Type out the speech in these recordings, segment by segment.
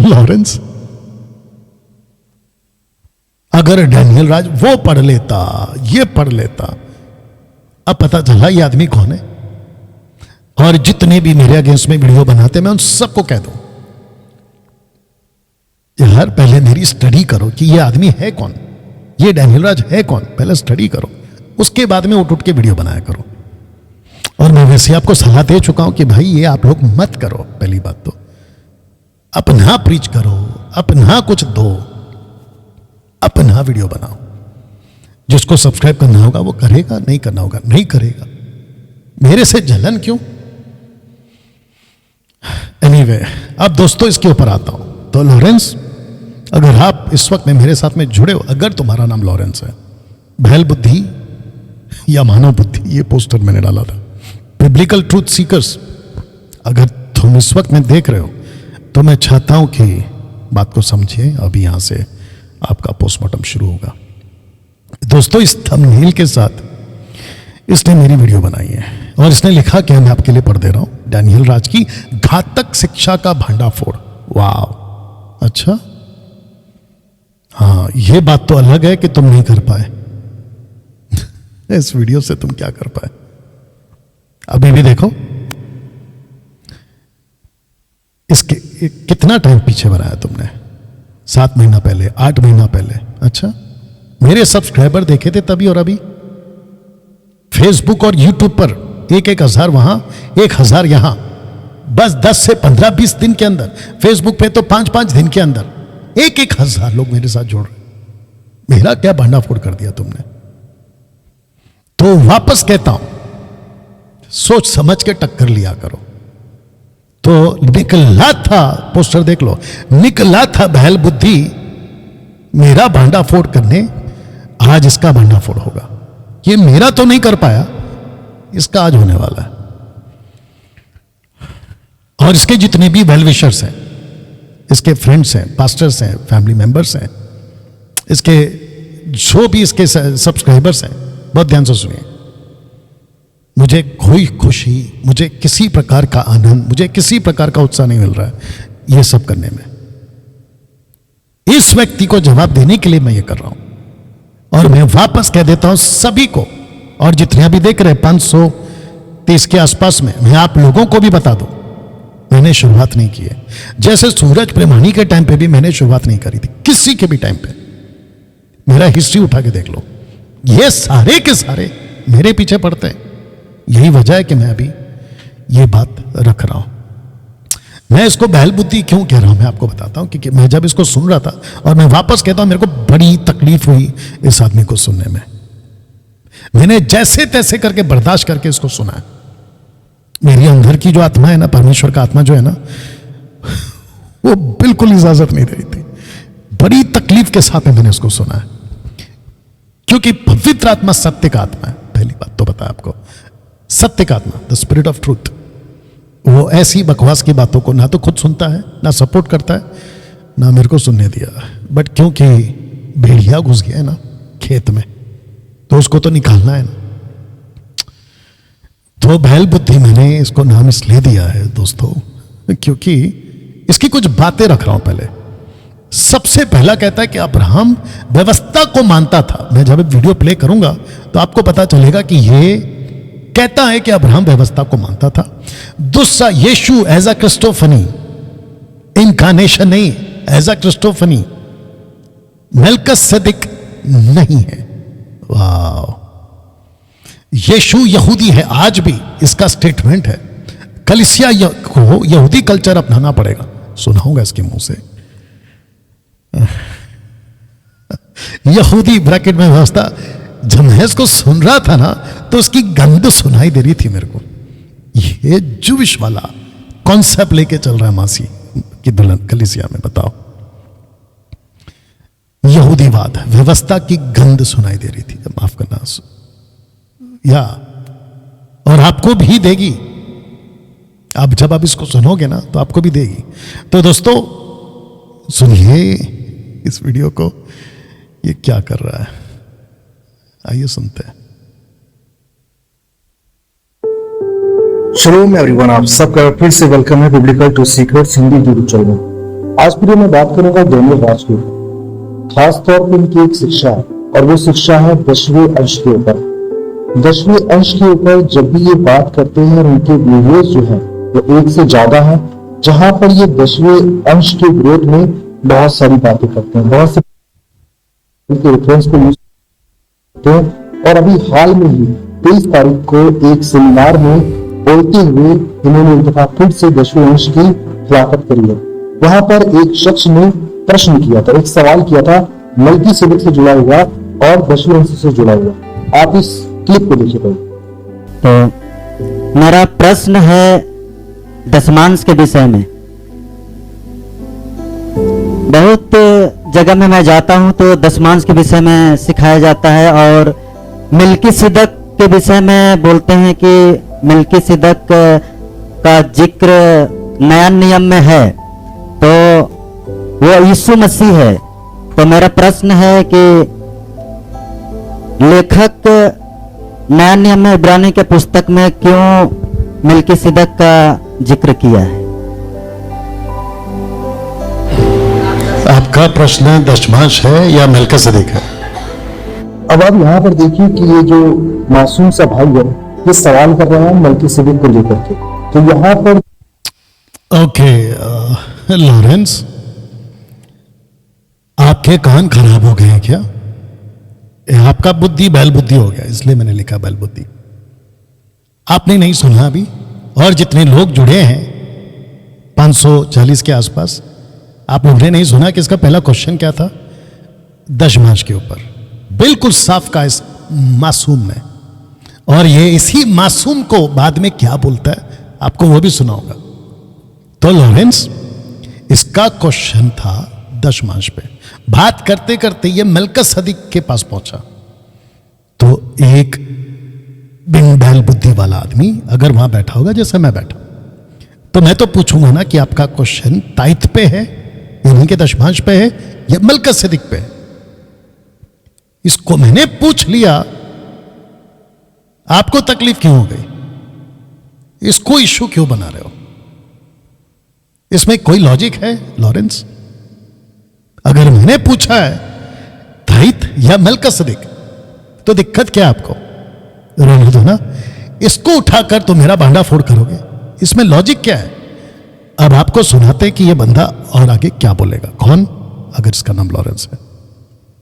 Lawrence, अगर Daniel राज वो पढ़ लेता, ये पढ़ लेता, अब पता चला ये आदमी कौन है। और जितने भी मेरे अगेंस्ट में वीडियो बनाते मैं उन सबको कह दूं, यार पहले मेरी स्टडी करो कि ये आदमी है कौन, ये डैनियल राज है कौन, पहले स्टडी करो, उसके बाद में उठ के वीडियो बनाया करो। और मैं वैसे आपको सलाह दे चुका हूं कि भाई ये आप लोग मत करो। पहली बात तो अपना प्रीच करो, अपना कुछ दो, अपना वीडियो बनाओ। जिसको सब्सक्राइब करना होगा वो करेगा, नहीं करना होगा नहीं करेगा। मेरे से जलन क्यों? एनीवे, अब दोस्तों इसके ऊपर आता हूं। तो लॉरेंस, अगर आप इस वक्त में मेरे साथ में जुड़े हो, अगर तुम्हारा नाम लॉरेंस है, बैल बुद्धि या मानव बुद्धि, ये पोस्टर मैंने डाला था, बिब्लिकल ट्रूथ सीकर्स, अगर तुम इस वक्त में देख रहे हो तो मैं चाहता हूं कि बात को समझिए। अभी यहां से आपका पोस्टमार्टम शुरू होगा। दोस्तों, इस थंबनेल के साथ इसने मेरी वीडियो बनाई है और इसने लिखा कि मैं आपके लिए पढ़ दे रहा हूं, डैनियल राज की घातक शिक्षा का भांडाफोड़। वाह, अच्छा, हाँ, ये बात तो अलग है कि तुम नहीं कर पाए। इस वीडियो से तुम क्या कर पाए? अभी भी देखो, इसके कितना टाइम पीछे बनाया तुमने, 7 महीना पहले, 8 महीना पहले। अच्छा, मेरे सब्सक्राइबर देखे थे तभी और अभी। फेसबुक और यूट्यूब पर 1,000 वहां, 1,000 यहां, बस 10 से 15, 20 दिन के अंदर। फेसबुक पे तो 5-5 दिन के अंदर 1,000 लोग मेरे साथ जुड़ रहे। मेरा क्या भांडाफोड़ कर दिया तुमने? तो वापस कहता हूं, सोच समझ के टक्कर लिया करो। तो निकला था, पोस्टर देख लो, निकला था बैल बुद्धि मेरा भांडाफोड़ करने, आज इसका भांडाफोड़ होगा। ये मेरा तो नहीं कर पाया, इसका आज होने वाला है। और इसके जितने भी वेल विशर्स हैं, इसके फ्रेंड्स हैं, पास्टर्स हैं, फैमिली मेंबर्स हैं, इसके जो भी इसके सब्सक्राइबर्स हैं, बहुत ध्यान से सुनिए। मुझे कोई खुशी, मुझे किसी प्रकार का आनंद, मुझे किसी प्रकार का उत्साह नहीं मिल रहा है ये सब करने में। इस व्यक्ति को जवाब देने के लिए मैं ये कर रहा हूं। और मैं वापस कह देता हूं सभी को, और जितने अभी देख रहे 530 के आसपास में, मैं आप लोगों को भी बता दूं, मैंने शुरुआत नहीं की है। जैसे सूरज प्रेमानी के टाइम पे भी मैंने शुरुआत नहीं करी थी, किसी के भी टाइम पे। मेरा हिस्ट्री उठा के देख लो, ये सारे के सारे मेरे पीछे पड़ते हैं। यही वजह है कि मैं अभी ये बात रख रहा हूं। मैं इसको बैल बुद्धि क्यों कह रहा हूं, मैं आपको बताता हूं। क्योंकि मैं जब इसको सुन रहा था, और मैं वापस कहता हूं, मेरे को बड़ी तकलीफ हुई इस आदमी को सुनने में। मैंने जैसे तैसे करके बर्दाश्त करके इसको सुना है। मेरी अंदर की जो आत्मा है ना, परमेश्वर का आत्मा जो है ना, वो बिल्कुल इजाजत नहीं दे रही थी। बड़ी तकलीफ के साथ में मैंने इसको सुना है, क्योंकि पवित्र आत्मा सत्य का आत्मा है। पहली बात तो पता है आपको, सत्य का आत्मा, द स्पिरिट ऑफ ट्रूथ, वो ऐसी बकवास की बातों को ना तो खुद सुनता है, ना सपोर्ट करता है, ना मेरे को सुनने दिया। बट क्योंकि भेड़िया घुस गया है ना खेत में, तो उसको तो निकालना है ना। तो बैल बुद्धि मैंने इसको नाम इसलिए दिया है दोस्तों, क्योंकि इसकी कुछ बातें रख रहा हूं। पहले सबसे पहला कहता है कि अब्राहम व्यवस्था को मानता था। मैं जब वीडियो प्ले करूंगा तो आपको पता चलेगा कि ये कहता है कि अब्राहम व्यवस्था को मानता था। दूसरा, यीशु एज अ क्रिस्टोफनी, इनकार्नेशन नहीं, एज अ क्रिस्टोफनी, मेल्किसेदेक नहीं है। वाह, यीशु यहूदी है, आज भी इसका स्टेटमेंट है। कलीसिया को यहूदी कल्चर अपनाना पड़ेगा। सुना होगा इसके मुंह से, यहूदी ब्रैकेट में व्यवस्था। जब मैं इसको सुन रहा था ना, तो उसकी गंध सुनाई दे रही थी मेरे को। ये जूविश वाला कॉन्सेप्ट लेके चल रहा है मासी की दुल्हन कलीसिया में। बताओ, यहूदीवाद, व्यवस्था की गंध सुनाई दे रही थी। माफ करना, या और आपको भी देगी। आप जब आप इसको सुनोगे ना, तो आपको भी देगी। तो दोस्तों सुनिए इस वीडियो को, ये क्या कर रहा है, आइए सुनते हैं। शलोम एवरीवन, आप सबका फिर से वेलकम है biblical truth seekers Hindi YouTube channel. आज फिर मैं बात करूंगा डेनियल राज के ऊपर, खास तौर पर इनकी एक शिक्षा है और वो शिक्षा है 10वें अंश के ऊपर। 10वें अंश के ऊपर जब भी ये बात करते हैं और उनके वीडियोस जो है वो एक से ज्यादा है, जहां पर ये 10वें अंश के विरोध में बहुत सारी बातें करते हैं, बहुत से रेफरेंस को यूज करते हैं। और अभी हाल में ही 23 तारीख को एक सेमिनार में बोलते हुए इन्होंने एक दफा फिर से 10वें अंश की खिलाफत करी है। वहां पर एक शख्स ने प्रश्न किया था, एक सवाल किया था मल्कीसेदेक से जुड़ा हुआ और 10वें अंश से जुड़ा हुआ। आप इस क्लिप को देखिए भाई। तो मेरा प्रश्न है दशमांश के विषय में। बहुत जगह में मैं जाता हूं तो दशमांश के विषय में सिखाया जाता है और मल्कीसेदेक के विषय में बोलते हैं कि मल्कीसेदेक का जिक्र नया नियम में है तो वो यीशु मसीह है। तो मेरा प्रश्न है कि लेखक नया नियम में इब्रानी के पुस्तक में क्यों मल्कीसेदेक का जिक्र किया है? आपका प्रश्न दशमांश है या मल्कीसेदेक है? अब आप यहाँ पर देखिए कि ये जो मासूम सा भाई है ये सवाल कर रहा है मल्कीसेदेक को लेकर के। तो यहाँ पर ओके लॉरेंस, आपके कान खराब हो गए हैं क्या? आपका बुद्धि बैल बुद्धि हो गया, इसलिए मैंने लिखा बैल बुद्धि। आपने नहीं सुना अभी? और जितने लोग जुड़े हैं 540 के आसपास, आप लोगों ने नहीं सुना कि इसका पहला क्वेश्चन क्या था? दशमांश के ऊपर, बिल्कुल साफ का इस मासूम ने। और ये इसी मासूम को बाद में क्या बोलता है आपको वो भी सुना होगा। तो लॉरेंस, इसका क्वेश्चन था दशमांश पे। बात करते करते ये मल्कीसेदेक के पास पहुंचा। तो एक बिन बैल बुद्धि वाला आदमी अगर वहां बैठा होगा जैसे मैं बैठा, तो मैं तो पूछूंगा ना कि आपका क्वेश्चन ताइथ पे है, यानी कि दशमांश पे है, या मल्कीसेदेक पे है। इसको मैंने पूछ लिया, आपको तकलीफ क्यों हो गई? इसको इश्यू क्यों बना रहे हो? इसमें कोई लॉजिक है लॉरेंस? अगर मैंने पूछा है ताइथ या मल्कीसेदेक तो दिक्कत क्या है आपको? रहने दो ना, इसको उठाकर तो मेरा भांडा फोड़ करोगे, इसमें लॉजिक क्या है? अब आपको सुनाते कि ये बंदा और आगे क्या बोलेगा। कौन? अगर इसका नाम लॉरेंस है।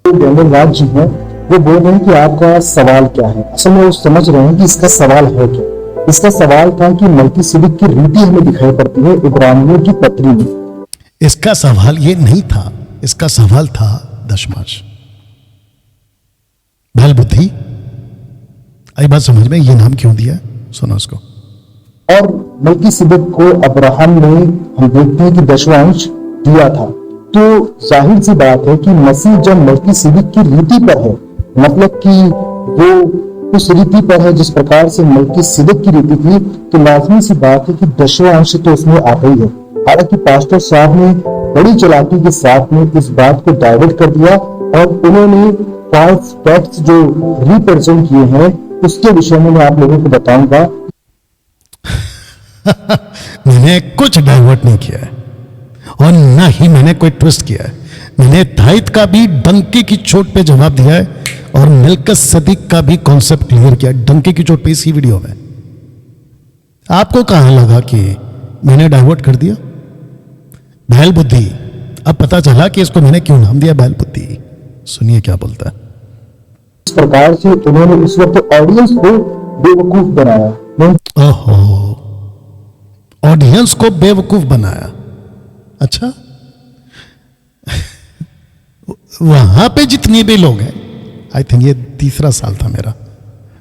डेनियल राज जी हैं, वो बोल रहे हैं कि आपका सवाल क्या है। असल में वो समझ रहे हैं कि इसका सवाल है क्या। इसका सवाल था कि मल्कीसेदेक की रीति हमें दिखाई पड़ती है इब्रानियों की पत्री में। इसका सवाल ये नहीं था, इसका सवाल था दशमांश। बैल बुद्धि आई बात समझ में? ये नाम क्यों दिया? सुनो उसको। और मल्कीसेदेक को अब्राहम ने, हम देखते हैं कि 10वां अंश दिया था। तो जाहिर सी बात है कि मसीह जब मल्कीसेदेक की रीति पर है, मतलब कि वो उस रीति पर है जिस प्रकार से मल्कीसेदेक की रीति थी, तो लाजमी सी बात है कि 10वां अंश तो उसमें आ गई है। हालांकि पास्टर साहब ने बड़ी चालाकी के साथ में इस बात को डाइवर्ट कर दिया और उन्होंने फॉल्स फैक्ट्स जो रिप्रेजेंट किए हैं उसके विषय में मैं आप लोगों को बताऊंगा। मैंने कुछ डाइवर्ट नहीं किया है और ना ही मैंने कोई ट्विस्ट किया है। मैंने ताइथ का भी डंकी की चोट पे जवाब दिया है और मल्कीसेदेक का भी कॉन्सेप्ट क्लियर किया डंकी की चोट पे इसी वीडियो में। आपको कहां लगा कि मैंने डाइवर्ट कर दिया? बैल बुद्धि, अब पता चला कि इसको मैंने क्यों नाम दिया बैल बुद्धि। सुनिए क्या बोलता है। इस प्रकार से उन्होंने उस वक्त ऑडियंस को बेवकूफ बनाया। ओहो, ऑडियंस को बेवकूफ बनाया। अच्छा वहां पे जितने भी लोग हैं, आई थिंक ये तीसरा साल था मेरा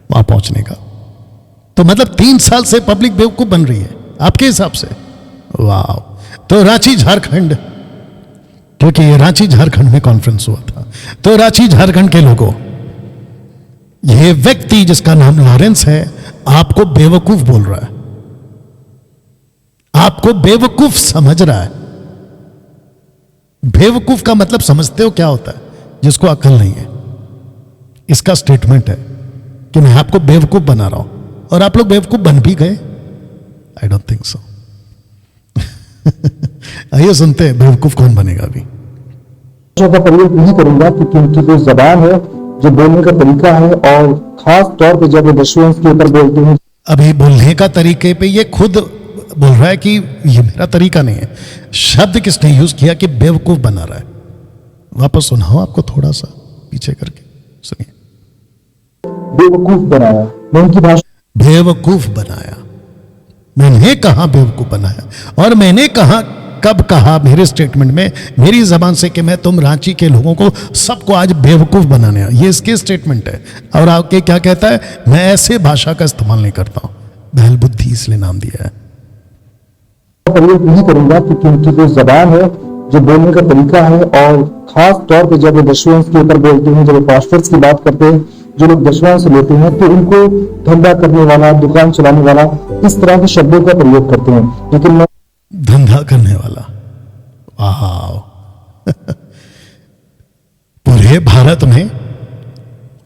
वहां पहुंचने का, तो मतलब 3 साल से पब्लिक बेवकूफ बन रही है आपके हिसाब से? वाह। तो रांची झारखंड, क्योंकि ये रांची झारखंड में कॉन्फ्रेंस हुआ था, तो रांची झारखंड के लोगों, ये व्यक्ति जिसका नाम लॉरेंस है आपको बेवकूफ बोल रहा है, आपको बेवकूफ समझ रहा है। बेवकूफ का मतलब समझते हो क्या होता है? जिसको अकल नहीं है। इसका स्टेटमेंट है कि मैं आपको बेवकूफ बना रहा हूं और आप लोग बेवकूफ बन भी गए। I don't think so. आइए सुनते हैं बेवकूफ कौन बनेगा अभी। भाषा का प्रयोग नहीं करूंगा क्योंकि उनकी जो जबान है, जो बोलने का तरीका है, और खास तौर पे जब वो दशवंश के ऊपर बोलते हैं, अभी बोलने का तरीके पे ये खुद बोल रहा है कि ये मेरा तरीका नहीं है। शब्द किसने यूज किया कि बेवकूफ बना रहा है। वापस सुनाओ आपको थोड़ा सा पीछे करके सुनिए। बेवकूफ बनाया। मैं उनकी भाषा बेवकूफ बनाया, मैंने कहा बेवकूफ बनाया, और मैंने कहा कब कहा मेरे स्टेटमेंट में मेरी जबान से कि मैं तुम रांची के लोगों को सबको आज बेवकूफ बनाने आया। ये इसके स्टेटमेंट है। और आपके क्या कहता है, मैं ऐसे भाषा का इस्तेमाल नहीं करता हूं। बहल बुद्धि इसलिए नाम दिया है। प्रयोग नहीं करूंगा क्योंकि उनकी जो जबान है, जो बोलने का तरीका है, और खास तौर पे जब वो दशवंश के ऊपर बोलते हैं, जब वो पास्टर्स की बात करते हैं, जो लोग दशवंश लेते हैं, तो उनको धंधा करने वाला, दुकान चलाने वाला, इस तरह के शब्दों का प्रयोग करते हैं। लेकिन मैं धंधा करने वाला, वाह पूरे भारत में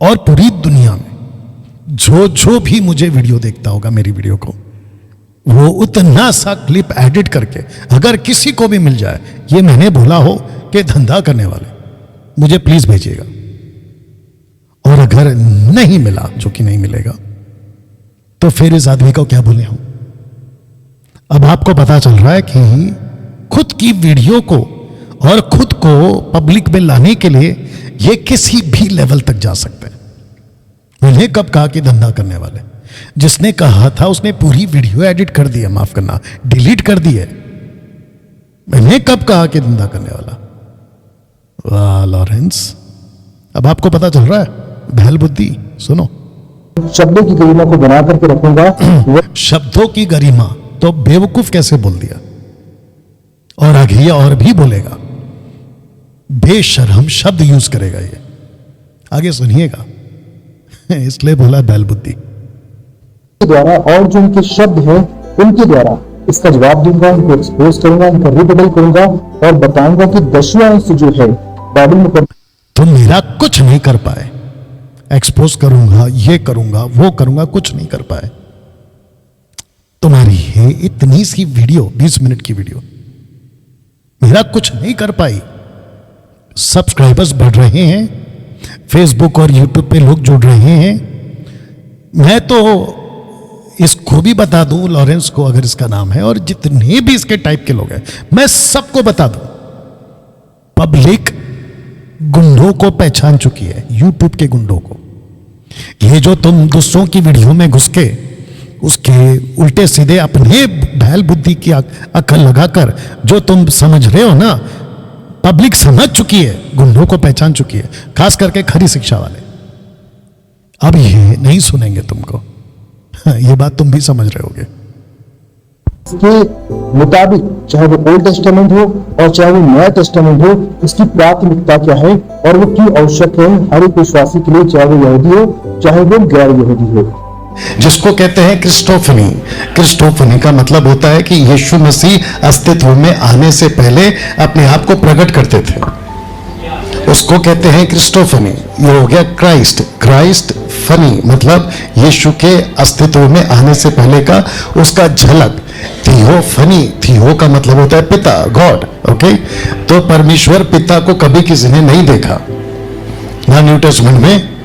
और पूरी दुनिया में जो भी मुझे वीडियो देखता होगा, मेरी वीडियो को, वो उतना सा क्लिप एडिट करके अगर किसी को भी मिल जाए ये मैंने बोला हो कि धंधा करने वाले, मुझे प्लीज भेजिएगा। और अगर नहीं मिला, जो कि नहीं मिलेगा, तो फिर इस आदमी को क्या बोले हम। अब आपको पता चल रहा है कि खुद की वीडियो को और खुद को पब्लिक में लाने के लिए ये किसी भी लेवल तक जा सकते हैं। उन्हें कब कहा कि धंधा करने वाले, जिसने कहा था उसने पूरी वीडियो एडिट कर दी है, माफ करना डिलीट कर दी है। मैंने कब कहा कि धंधा करने वाला। वाह लॉरेंस, अब आपको पता चल रहा है। बहल बुद्धि सुनो। शब्दों की गरिमा को बना करके रखूंगा। शब्दों की गरिमा, तो बेवकूफ कैसे बोल दिया। और आगे ये और भी बोलेगा, बेशर्म शब्द यूज करेगा ये, आगे सुनिएगा। इसलिए बोला बैल बुद्धि के द्वारा, और जो उनके शब्द हैं उनके द्वारा इसका जवाब दूंगा, उनको एक्सपोज करूंगा, इनका रिबेटल करूंगा और बताऊंगा कि दसवां अंश जो है बाइबल में तुम मेरा कुछ नहीं कर पाए। एक्सपोज करूंगा, ये करूंगा, वो करूंगा, कुछ नहीं कर पाए। तुम्हारी है इतनी सी वीडियो, 20 मिनट की वीडियो, मेरा कुछ नहीं कर पाई। सब्सक्राइबर्स बढ़ रहे हैं, फेसबुक और यूट्यूब पे लोग जुड़ रहे हैं। मैं तो इसको भी बता दूं, लॉरेंस को अगर इसका नाम है, और जितने भी इसके टाइप के लोग हैं, मैं सबको बता दूं। पब्लिक गुंडों को पहचान चुकी है, यूट्यूब के गुंडों को। ये जो तुम दूसरों की वीडियो में घुस के उसके उल्टे सीधे अपने बैल बुद्धि की अकल लगाकर जो तुम समझ रहे हो ना, पब्लिक समझ चुकी है, गुंडों को पहचान चुकी है, खास करके खरी शिक्षा वाले। अब ये नहीं सुनेंगे तुमको। ये बात तुम भी समझ रहे होगे। के मुताबिक, चाहे वो ओल्ड टेस्टामेंट हो और चाहे वो नया टेस्टामेंट हो, इसकी प्राथमिकता क्या है और वो क्यों आवश्यक है हर एक विश्वासी के लिए, चाहे वो यहूदी हो चाहे वो गैर यहूदी हो। जिसको कहते हैं क्रिस्टोफनी। क्रिस्टोफनी का मतलब होता है कि यीशु मसीह अस्तित्व में आने से पहले अपने आप को प्रकट करते थे, उसको कहते हैं क्रिस्टोफनी। ये हो गया क्राइस्ट। क्राइस्ट फनी मतलब यीशु के अस्तित्व में आने से पहले का उसका झलक। थियो फनी, थियो का मतलब होता है पिता, गॉड। ओके, तो परमेश्वर पिता को कभी किसी ने नहीं देखा, ना न्यू टेस्टमेंट में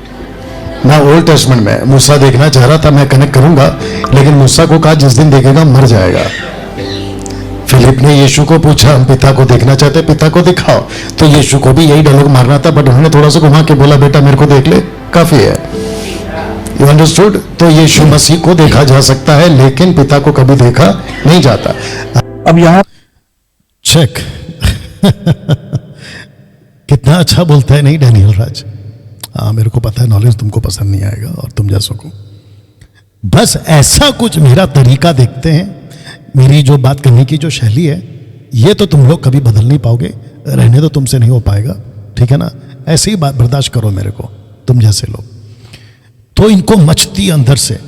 ना ओल्ड टेस्टमेंट में। मूसा देखना चाह रहा था, मैं कनेक्ट करूंगा, लेकिन मूसा को कहा जिस दिन देखेगा मर जाएगा। फिलिप ने यीशु को पूछा, हम पिता को देखना चाहते, पिता को दिखाओ। तो यीशु को भी यही डायलॉग मारना था, बट उन्होंने थोड़ा सा घुमा के बोला, बेटा मेरे को देख ले, काफी है। You understood? तो यीशु मसीह को देखा जा सकता है, लेकिन पिता को कभी देखा नहीं जाता। अब यहाँ चेक कितना अच्छा बोलता है नहीं डैनियल राज। हाँ, मेरे को पता है नॉलेज तुमको पसंद नहीं आएगा और तुम जैसों को। बस ऐसा कुछ मेरा तरीका देखते हैं, मेरी जो बात करने की जो शैली है, ये तो तुम लोग कभी बदल नहीं पाओगे, रहने तो तुमसे नहीं हो पाएगा, ठीक है ना। ऐसे ही बात बर्दाश्त करो मेरे को, तुम जैसे लोग। तो इनको मचती अंदर से,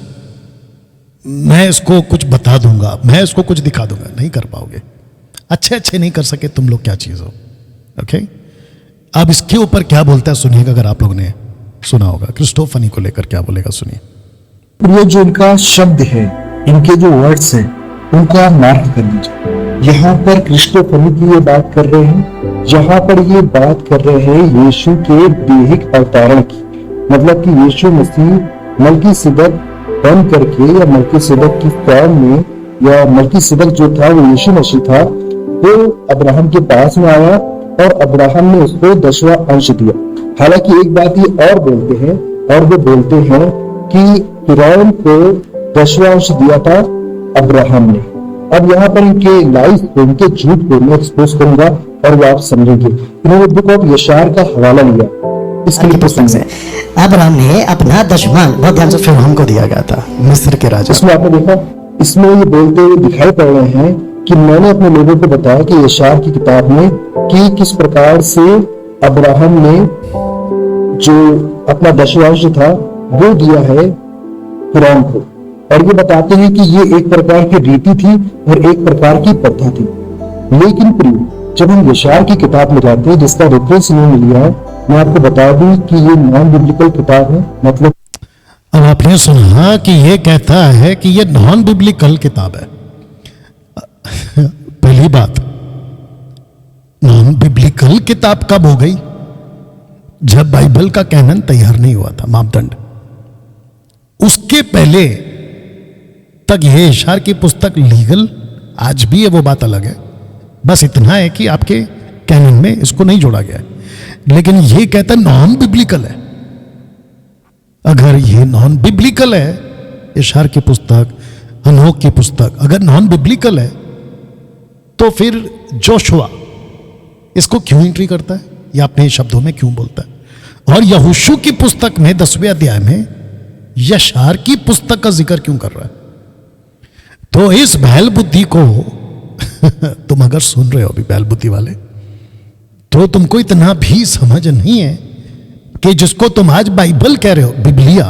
मैं इसको कुछ बता दूंगा, मैं इसको कुछ दिखा दूंगा, नहीं कर पाओगे। अच्छे नहीं कर सके तुम लोग, क्या चीज हो। ओके, अब इसके ऊपर क्या बोलता है सुनिएगा, अगर आप लोग ने सुना होगा क्रिस्टोफनी को लेकर क्या बोलेगा, सुनिए। ये जो इनका शब्द है, इनके जो वर्ड्स हैं, उनको आप मार्क कर लीजिए। यहाँ पर क्रिस्टोफनी की ये बात कर रहे हैं, यहाँ पर ये बात कर रहे हैं यीशु के दैहिक अवतारण की, मतलब कि यीशु मसीह मलकीसिदक बन करके या मलकीसिदक की फॉर्म में, या मलकीसिदक जो था वो यीशु मसीह था, वो अब्राहम के पास में आया और अब्राहम ने उसको 10वां अंश दिया। हालांकि एक बात ये और बोलते हैं, और वो बोलते हैं कि फिरौन को 10वां अंश दिया था अब्राहम ने। अब यहाँ पर इनके लाइफ को, इनके झूठ को मैं एक्सपोज करूंगा और वो आप समझेंगे। इन्होंने बुक ऑफ यशार का हवाला लिया इसके लिए पुस्तक से अब्राहम ने अपना 10वां, बहुत ध्यान से, फिरौन को दिया गया था, मिस्र के राजा। इसमें आपने देखा, इसमें ये बोलते हुए दिखाई पड़ रहे हैं कि मैंने अपने लोगों को बताया कि यशार की किताब में कि किस प्रकार से अब्राहम ने जो अपना 10वां अंश था वो दिया है फिरौन को, और ये बताते हैं कि ये एक प्रकार की रीति थी और एक प्रकार की प्रथा थी। लेकिन प्रिय, जब हम यशार की किताब में जाते हैं जिसका रेफरेंस इन्होंने लिया है, मैं आपको बता दूं कि ये नॉन बिब्लिकल किताब है। मतलब अब आपने सुना कि ये कहता है कि ये नॉन बिब्लिकल किताब है। पहली बात, नॉन बिब्लिकल किताब कब हो गई? जब बाइबल का कैनन तैयार नहीं हुआ था, मापदंड। उसके पहले तक ये यशार की पुस्तक लीगल आज भी है, वो बात अलग है। बस इतना है कि आपके कैनन में इसको नहीं जोड़ा गया है, लेकिन ये कहता है नॉन बिब्लिकल है। अगर ये नॉन बिब्लिकल है, यशार की पुस्तक, हनोक की पुस्तक अगर नॉन बिब्लिकल है, तो फिर जोशुआ इसको क्यों एंट्री करता है, या अपने शब्दों में क्यों बोलता है? और यहोशू की पुस्तक में 10वें अध्याय में यशार की पुस्तक का जिक्र क्यों कर रहा है? तो इस बैल बुद्धि को तुम अगर सुन रहे हो अभी, बैल बुद्धि वाले, तो तुमको इतना भी समझ नहीं है कि जिसको तुम आज बाइबल कह रहे हो, बिबलिया,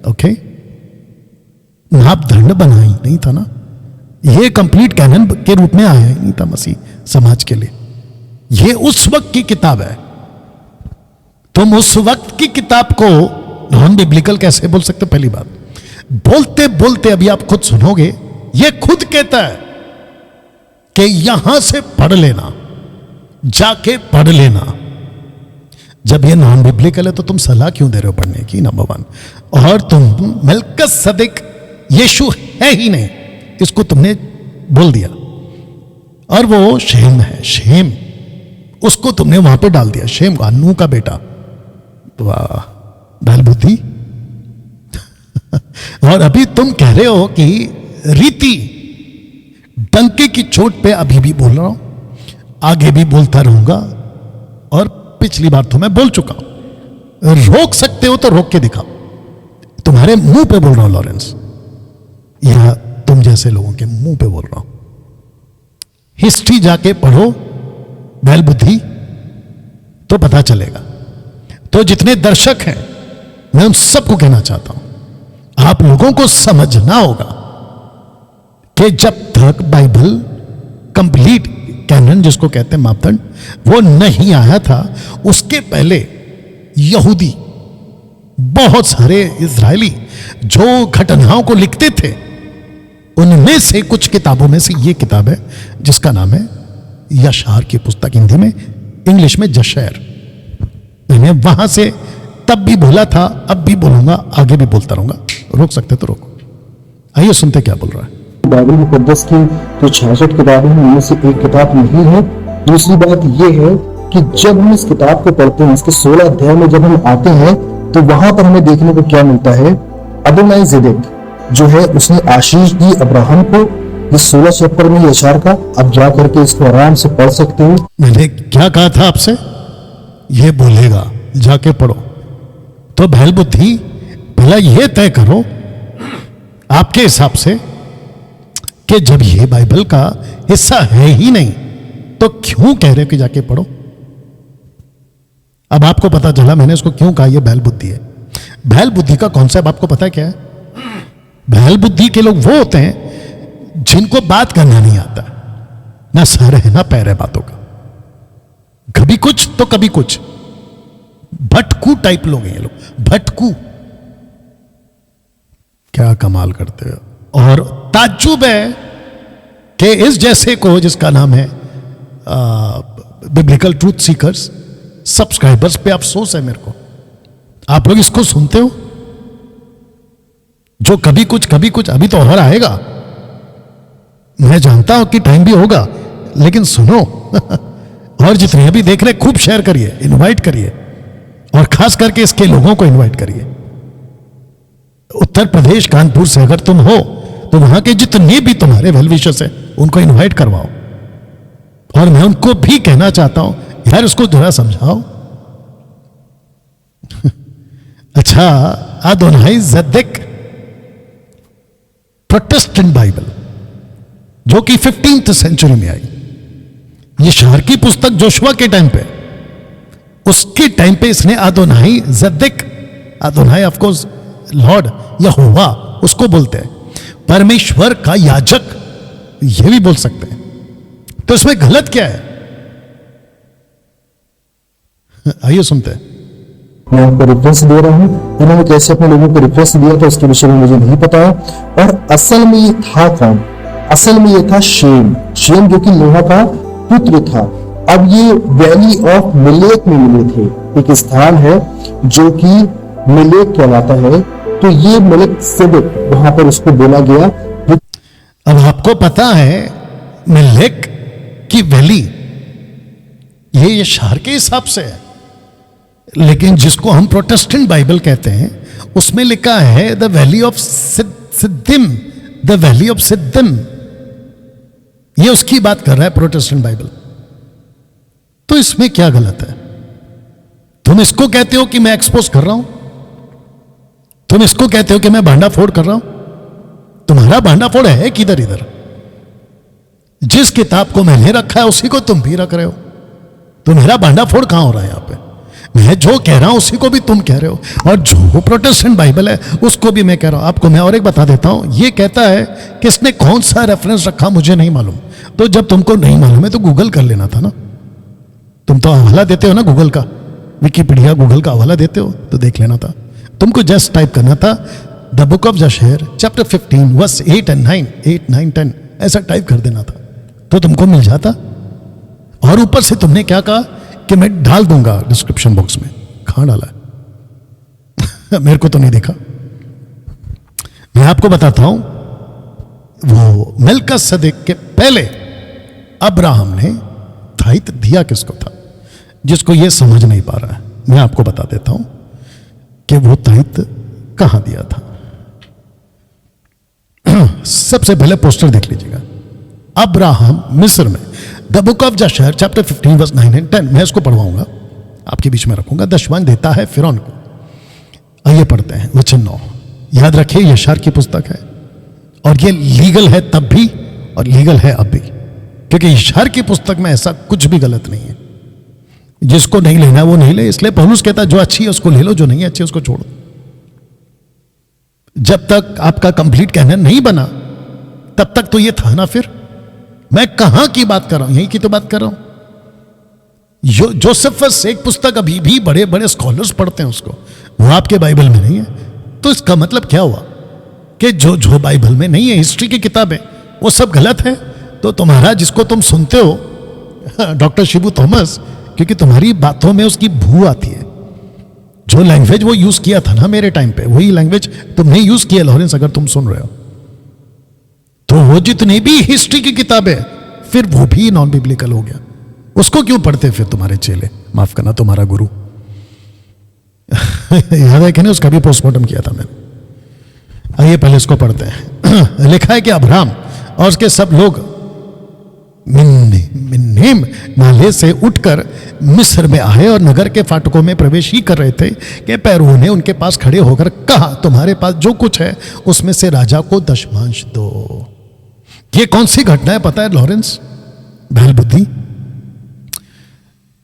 ओके, मापदंड बना ही नहीं था ना। ये कंप्लीट कैनन के रूप में आया ही नहीं था मसीह समाज के लिए। ये उस वक्त की किताब है। तुम उस वक्त की किताब को नॉन बिब्लिकल कैसे बोल सकते? पहली बात, बोलते बोलते अभी आप खुद सुनोगे, ये खुद कहता है कि यहां से पढ़ लेना, जाके पढ़ लेना। जब ये नॉन बिब्लिकल है तो तुम सलाह क्यों दे रहे हो पढ़ने की? नंबर 1। और तुम मलकीसिदक यीशु है ही नहीं, इसको तुमने बोल दिया, और वो शेम है, शेम, उसको तुमने वहां पे डाल दिया, शेम का, नूह का बेटा। वाह, बैल बुद्धि। और अभी तुम कह रहे हो कि रीति, डंके की चोट पे अभी भी बोल रहा हूं, आगे भी बोलता रहूंगा, और पिछली बार तो मैं बोल चुका हूं। रोक सकते हो तो रोक के दिखाओ। तुम्हारे मुंह पे बोल रहा हूं लॉरेंस, या तुम जैसे लोगों के मुंह पे बोल रहा हूं। हिस्ट्री जाके पढ़ो बैल बुद्धि, तो पता चलेगा। तो जितने दर्शक हैं, मैं उन सबको कहना चाहता हूं, आप लोगों को समझना होगा कि जब तक बाइबल कंप्लीट कैनन जिसको कहते हैं मापदंड, वो नहीं आया था, उसके पहले यहूदी, बहुत सारे इजरायली जो घटनाओं को लिखते थे, उनमें से कुछ किताबों में से ये किताब है जिसका नाम है यशार की पुस्तक, हिंदी में, इंग्लिश में जशैर। मैंने वहां से तब भी बोला था, अब भी बोलूंगा, आगे भी बोलता रहूंगा। रोक सकते तो रोको। आइए सुनते क्या बोल रहा है। बाइबल मुकद्दस की जो 66 किताबें हैं उनमें से एक किताब नहीं है। दूसरी बात यह है कि जब हम इस किताब को पढ़ते हैं, इसके 16 अध्याय में जब हम आते हैं, तो वहां पर हमें देखने को क्या मिलता है? अदोनाइज़ेदेक जो है उसने आशीष दी अब्राहम को। इस 16 चैप्टर में यशार का, अब जा करके इसको आराम से पढ़ सकते हो। मैंने क्या कहा था आपसे? ये बोलेगा, जाके पढ़ो। तो बैल बुद्धि, पहला ये तय करो आपके हिसाब से कि जब ये बाइबल का हिस्सा है ही नहीं, तो क्यों कह रहे हो कि जाके पढ़ो? अब आपको पता चला मैंने इसको क्यों कहा, ये बैल बुद्धि है। बैल बुद्धि का कॉन्सेप्ट आपको पता है क्या है? बैल बुद्धि के लोग वो होते हैं जिनको बात करना नहीं आता, ना सर है ना पैर है बातों का, कभी कुछ तो कभी कुछ, भटकू टाइप लोग हैं ये लोग, भटकू। क्या कमाल करते हो। और ताज्जुब है कि इस जैसे को जिसका नाम है बिब्लिकल ट्रूथ सीकर्स, सब्सक्राइबर्स पे अफसोस है मेरे को। आप लोग इसको सुनते हो, जो कभी कुछ अभी तो और आएगा, मैं जानता हूं कि टाइम भी होगा, लेकिन सुनो और जितने अभी देख रहे खूब शेयर करिए, इनवाइट करिए, और खास करके इसके लोगों को इनवाइट करिए। उत्तर प्रदेश कानपुर से अगर तुम हो तो वहां के जितने भी तुम्हारे वेल विशर्स हैं उनको इनवाइट करवाओ। और मैं उनको भी कहना चाहता हूं, यार उसको जरा समझाओ। अच्छा, अदोनाई ज़ेदेक प्रोटेस्टेंट बाइबल जो कि 15th सेंचुरी में आई, ये शार की पुस्तक जोशुआ के टाइम पे, उसके टाइम पे इसने अदोनाई ज़ेदेक, अदोनाई ऑफ कोर्स लॉर्ड यहोवा उसको बोलते हैं, परमेश्वर का याजक ये भी बोल सकते हैं। तो इसमें गलत क्या है? आइए सुनते हैं। मैं आपको रेफरेंस दे रहा हूं, इन्होंने कैसे अपने लोगों को रेफरेंस दिया था उसके विषय में मुझे नहीं पता है। और असल में ये था कौन? असल में ये था शेम जो कि नोहा का पुत्र था। अब ये वैली ऑफ मिलेक में मिले थे, एक स्थान है जो कि मिलेक कहलाता है। तो ये मलिक सिदक वहां पर उसको बोला गया। अब आपको पता है मिलेक की वैली ये शार के हिसाब से है, लेकिन जिसको हम प्रोटेस्टेंट बाइबल कहते हैं उसमें लिखा है the valley of Siddim, the valley of Siddim. ये उसकी बात कर रहा है प्रोटेस्टेंट बाइबल। तो इसमें क्या गलत है? तुम इसको कहते हो कि मैं एक्सपोज कर रहा हूं, तुम इसको कहते हो कि मैं भांडाफोड़ कर रहा हूं। तुम्हारा भांडाफोड़ है किधर? इधर जिस किताब को मैंने रखा है उसी को तुम भी रख रहे हो। तो मेरा भांडाफोड़ कहां हो रहा है यहां पे? मैं जो कह रहा हूं उसी को भी तुम कह रहे हो, और जो प्रोटेस्टेंट बाइबल है उसको भी मैं कह रहा हूं। आपको मैं और एक बता देता हूं, ये कहता है कि इसने कौन सा रेफरेंस रखा मुझे नहीं मालूम। तो जब तुमको नहीं मालूम है तो गूगल कर लेना था ना। तुम तो हवाला देते हो ना गूगल का, विकिपीडिया गूगल का हवाला देते हो, तो देख लेना था। तुमको जस्ट टाइप करना था the book of Jasher chapter 15 verse 8 and 9, 8, 9, 10 ऐसा टाइप कर देना था तो तुमको मिल जाता। और ऊपर से तुमने क्या कहा कि मैं डाल दूंगा डिस्क्रिप्शन बॉक्स में। कहां डाला है? मेरे को तो नहीं देखा। मैं आपको बताता हूं, वो मेल्किसेदेक के पहले अब्राहम ने ताइत दिया किसको था? जिसको ये समझ नहीं पा रहा है, मैं आपको बता देता हूं कि वो ताइत कहां दिया था। सबसे पहले पोस्टर देख लीजिएगा। अब्राहम मिस्र में, the book of Jasher chapter 15 verse 9 and 10। मैं इसको पढ़वाऊंगा, आपके बीच में रखूंगा। दशवान देता है फिरौन को। आइए पढ़ते हैं वचन 9। याद रखिए ये शार की पुस्तक है और ये लीगल है तब भी और लीगल है अब भी, क्योंकि इशार की पुस्तक में ऐसा कुछ भी गलत नहीं है। जिसको नहीं लेना वो नहीं ले, इसलिए पौलुस कहता है जो अच्छी है उसको ले लो, जो नहीं है अच्छी उसको छोड़ दो। जब तक आपका कंप्लीट कैनन नहीं बना तब तक तो ये था ना। फिर मैं कहां की बात कर रहा हूं? यही की तो बात कर रहा हूं। जोसेफस एक पुस्तक अभी भी बड़े बड़े स्कॉलर्स पढ़ते हैं उसको, वो आपके बाइबल में नहीं है। तो इसका मतलब क्या हुआ कि जो बाइबल में नहीं है, हिस्ट्री की किताबें, वो सब गलत है। तो तुम्हारा जिसको तुम सुनते हो डॉक्टर शिबू थॉमस, क्योंकि तुम्हारी बातों में उसकी भू आती है। जो लैंग्वेज वो यूज किया था ना मेरे टाइम पे, वही लैंग्वेज तुमने यूज किया लॉरेंस, अगर तुम सुन रहे हो। तो वो जितनी भी हिस्ट्री की किताबें फिर वो भी नॉन बिब्लिकल हो गया। उसको क्यों पढ़ते फिर तुम्हारे चेले, माफ करना तुम्हारा गुरु? याद है कि नहीं, उसका भी पोस्टमार्टम किया था मैंने। आइए पहले इसको पढ़ते हैं। लिखा है कि अब्राहम और उसके सब लोग मिन्नीम नाले से उठकर मिस्र में आए और नगर के फाटकों में प्रवेश ही कर रहे थे कि पैरों ने उनके पास खड़े होकर कहा, तुम्हारे पास जो कुछ है उसमें से राजा को दशमांश दो। ये कौन सी घटना है पता है लॉरेंस? बैल बुद्धि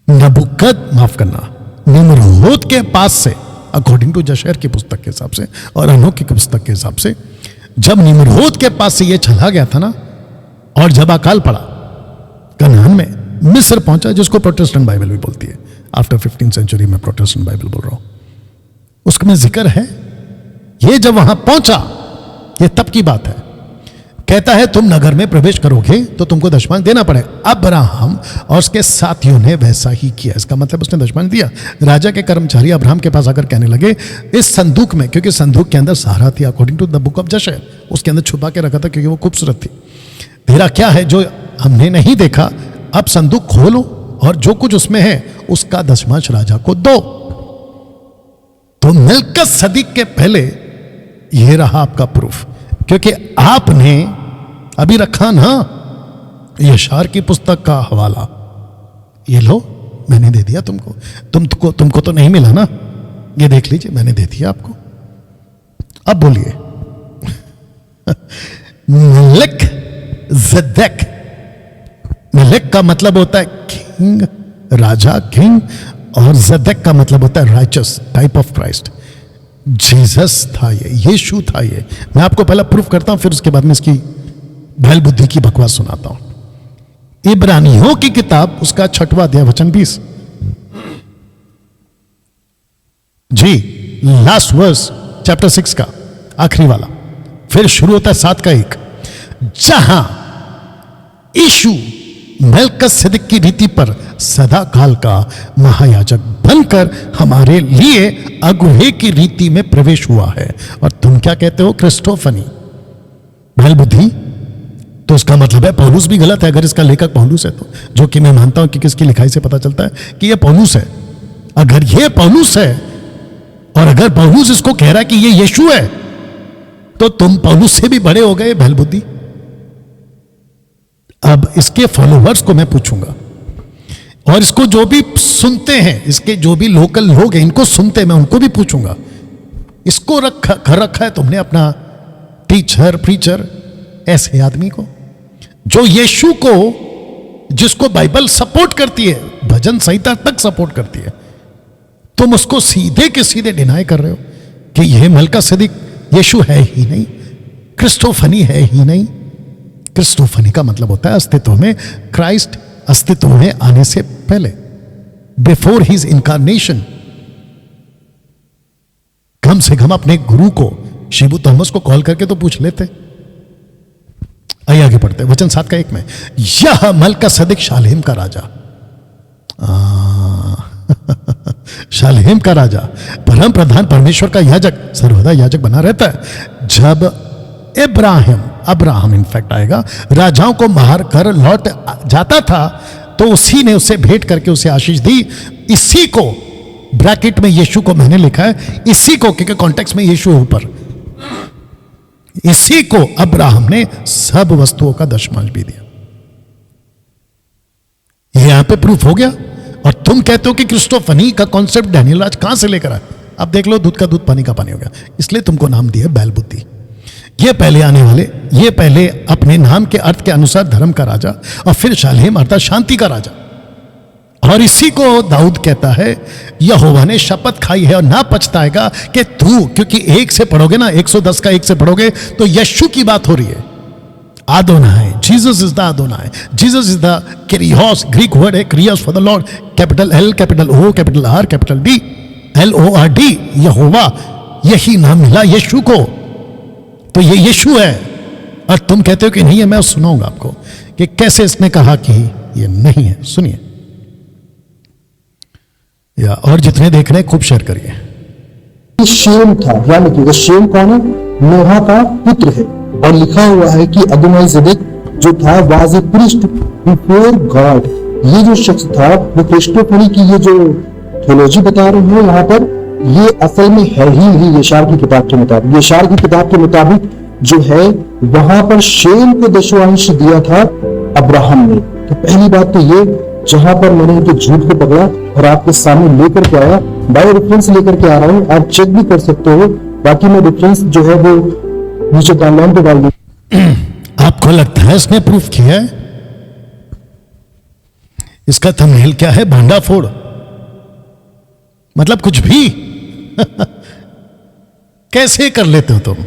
माफ करना, निम्रोद के पास से, अकॉर्डिंग टू जशेर की पुस्तक के हिसाब से और अनोख की पुस्तक के हिसाब से, जब निम्रोद के पास से ये चला गया था ना, और जब अकाल पड़ा कनान में, मिस्र पहुंचा, जिसको प्रोटेस्टेंट बाइबल भी बोलती है। आफ्टर 15th सेंचुरी में प्रोटेस्टेंट बाइबल बोल रहा हूं, उसमें जिक्र है ये जब वहां पहुंचा, ये तब की बात है कहता है तुम नगर में प्रवेश करोगे तो तुमको दशमांश देना पड़ेगा। अब्राहम और उसके साथियों ने वैसा ही किया। इसका मतलब उसने दशमांश दिया। राजा के कर्मचारी अब्राहम के पास आकर कहने लगे, इस संदूक में, क्योंकि संदूक के अंदर सारा थी, according to the book of Jasher, उसके अंदर छुपा के रखा था क्योंकि वो खूबसूरत थी। तेरा क्या है जो हमने नहीं देखा? अब संदूक खोलो और जो कुछ उसमें है उसका दशमांश राजा को दो। तो मिल्किसदक के पहले यह रहा आपका प्रूफ, क्योंकि आपने अभी रखा ना यशार की पुस्तक का हवाला, ये लो मैंने दे दिया तुमको। तुमको तो नहीं मिला ना, ये देख लीजिए मैंने दे दिया आपको। अब बोलिए मिल्किसदक, मिल्क का मतलब होता है किंग, राजा, किंग, और जदक का मतलब होता है righteous, type of Christ. Jesus था ये, यीशु था ये। मैं आपको पहला प्रूफ करता हूं, फिर उसके बाद में इसकी बैल बुद्धि की बकवास सुनाता हूं। इब्रानियों की किताब, उसका 6वां अध्याय वचन 20 जी, लास्ट वर्स चैप्टर 6 का आखिरी वाला, फिर शुरू होता है 7 का 1, जहां यीशु मिल्किसदक की रीति पर सदा काल का महायाजक बनकर हमारे लिए अगुवे की रीति में प्रवेश हुआ है। और तुम क्या कहते हो? क्रिस्टोफनी, बैल बुद्धि। तो उसका मतलब है पौलुस भी गलत है, अगर इसका लेखक पौलुस है तो, जो कि मैं मानता हूं कि किसकी लिखाई से पता चलता है कि यह पौलुस है। अगर यह पौलुस है और अगर पौलुस इसको कह रहा है कि यह यीशु है, तो तुम पौलुस से भी बड़े हो गए, बैल बुद्धि। अब इसके फॉलोवर्स को मैं पूछूंगा, और इसको जो भी सुनते हैं, इसके जो भी लोकल लोग हैं, इनको सुनते हैं, मैं उनको भी पूछूंगा, इसको रखा है तुमने अपना टीचर, प्रीचर, ऐसे आदमी को जो यीशु को, जिसको बाइबल सपोर्ट करती है, भजन संहिता तक सपोर्ट करती है, तुम उसको सीधे के सीधे डिनाई कर रहे हो कि यह मिल्किसदक यीशु है ही नहीं, क्रिस्टोफनी है ही नहीं। क्रिस्टोफनी का मतलब होता है अस्तित्व में, क्राइस्ट अस्तित्व में आने से पहले, बिफोर हिज इनकारनेशन। कम से कम अपने गुरु को, शिबू थॉमस को कॉल करके तो पूछ लेते। आइए आगे पढ़ते, वचन 7 का 1 में, यह मिल्किसदक शालेम का राजा, शालेम का राजा, परम प्रधान परमेश्वर का याजक, सर्वदा याजक बना रहता है। जब अब्राहम इनफैक्ट आएगा, राजाओं को मार कर लौट जाता था, तो उसी ने उसे भेंट करके उसे आशीष दी। इसी को, ब्रैकेट में यीशु को मैंने लिखा है, इसी को, क्योंकि कॉन्टेक्स्ट में यीशु है ऊपर, इसी को अब्राहम ने सब वस्तुओं का दशमांश भी दिया। ये यहां पे प्रूफ हो गया। और तुम कहते हो कि क्रिस्टोफनी का कॉन्सेप्ट डैनियल राज कहां से लेकर आए? अब देख लो, दूध का दूध पानी का पानी हो गया। इसलिए तुमको नाम दिया बैल बुद्धि। ये पहले आने वाले, ये पहले अपने नाम के अर्थ के अनुसार धर्म का राजा, और फिर शालेम अर्थात शांति का राजा। और इसी को दाऊद कहता है, यहोवा ने शपथ खाई है और ना पछताएगा कि तू, क्योंकि 1 से पढ़ोगे ना, 110 का 1 से पढ़ोगे तो यीशु की बात हो रही है। Adonai, Jesus is the Adonai, Jesus is the Kyrios, Greek word है Kyrios for the lord, capital L, capital O, capital R, capital D, LORD, यहोवा। यही नाम मिला यीशु को, तो ये यीशु है। और तुम कहते हो कि नहीं है। मैं सुनाऊंगा आपको कि कैसे इसने कहा कि ये नहीं है। सुनिए, या और जितने देख रहे हैं खूब शेयर करिए। शेम था, यानी कि वो शेम कौन है? नोहा का पुत्र है। और लिखा हुआ है कि अदोनीसेदेक जो था was a priest before God. ये जो शख्स था वो क्रिस्टोफनी की ये जो थियोलॉजी बता रहे हैं यहाँ पर, ये असल में है ही नहीं यशार की किताब के मुताबिक। यशार की किताब के मुताबिक जो है, वहां पर शेम को दशमांश दिया था अब्राहम ने। तो पहली बात तो ये, जहां पर मैंने इनके झूठ को पकड़ा और आपके सामने लेकर के आया, बाय रेफरेंस लेकर के आ रहा हूं, आप चेक भी कर सकते हो। बाकी मैं रेफरेंस जो है वो नीचे डाउनलाइन पे डाल दी। आपको लगता है इसने प्रूफ किया है? इसका थंबनेल क्या है? भांडाफोड़, मतलब कुछ भी। कैसे कर लेते हो तुम?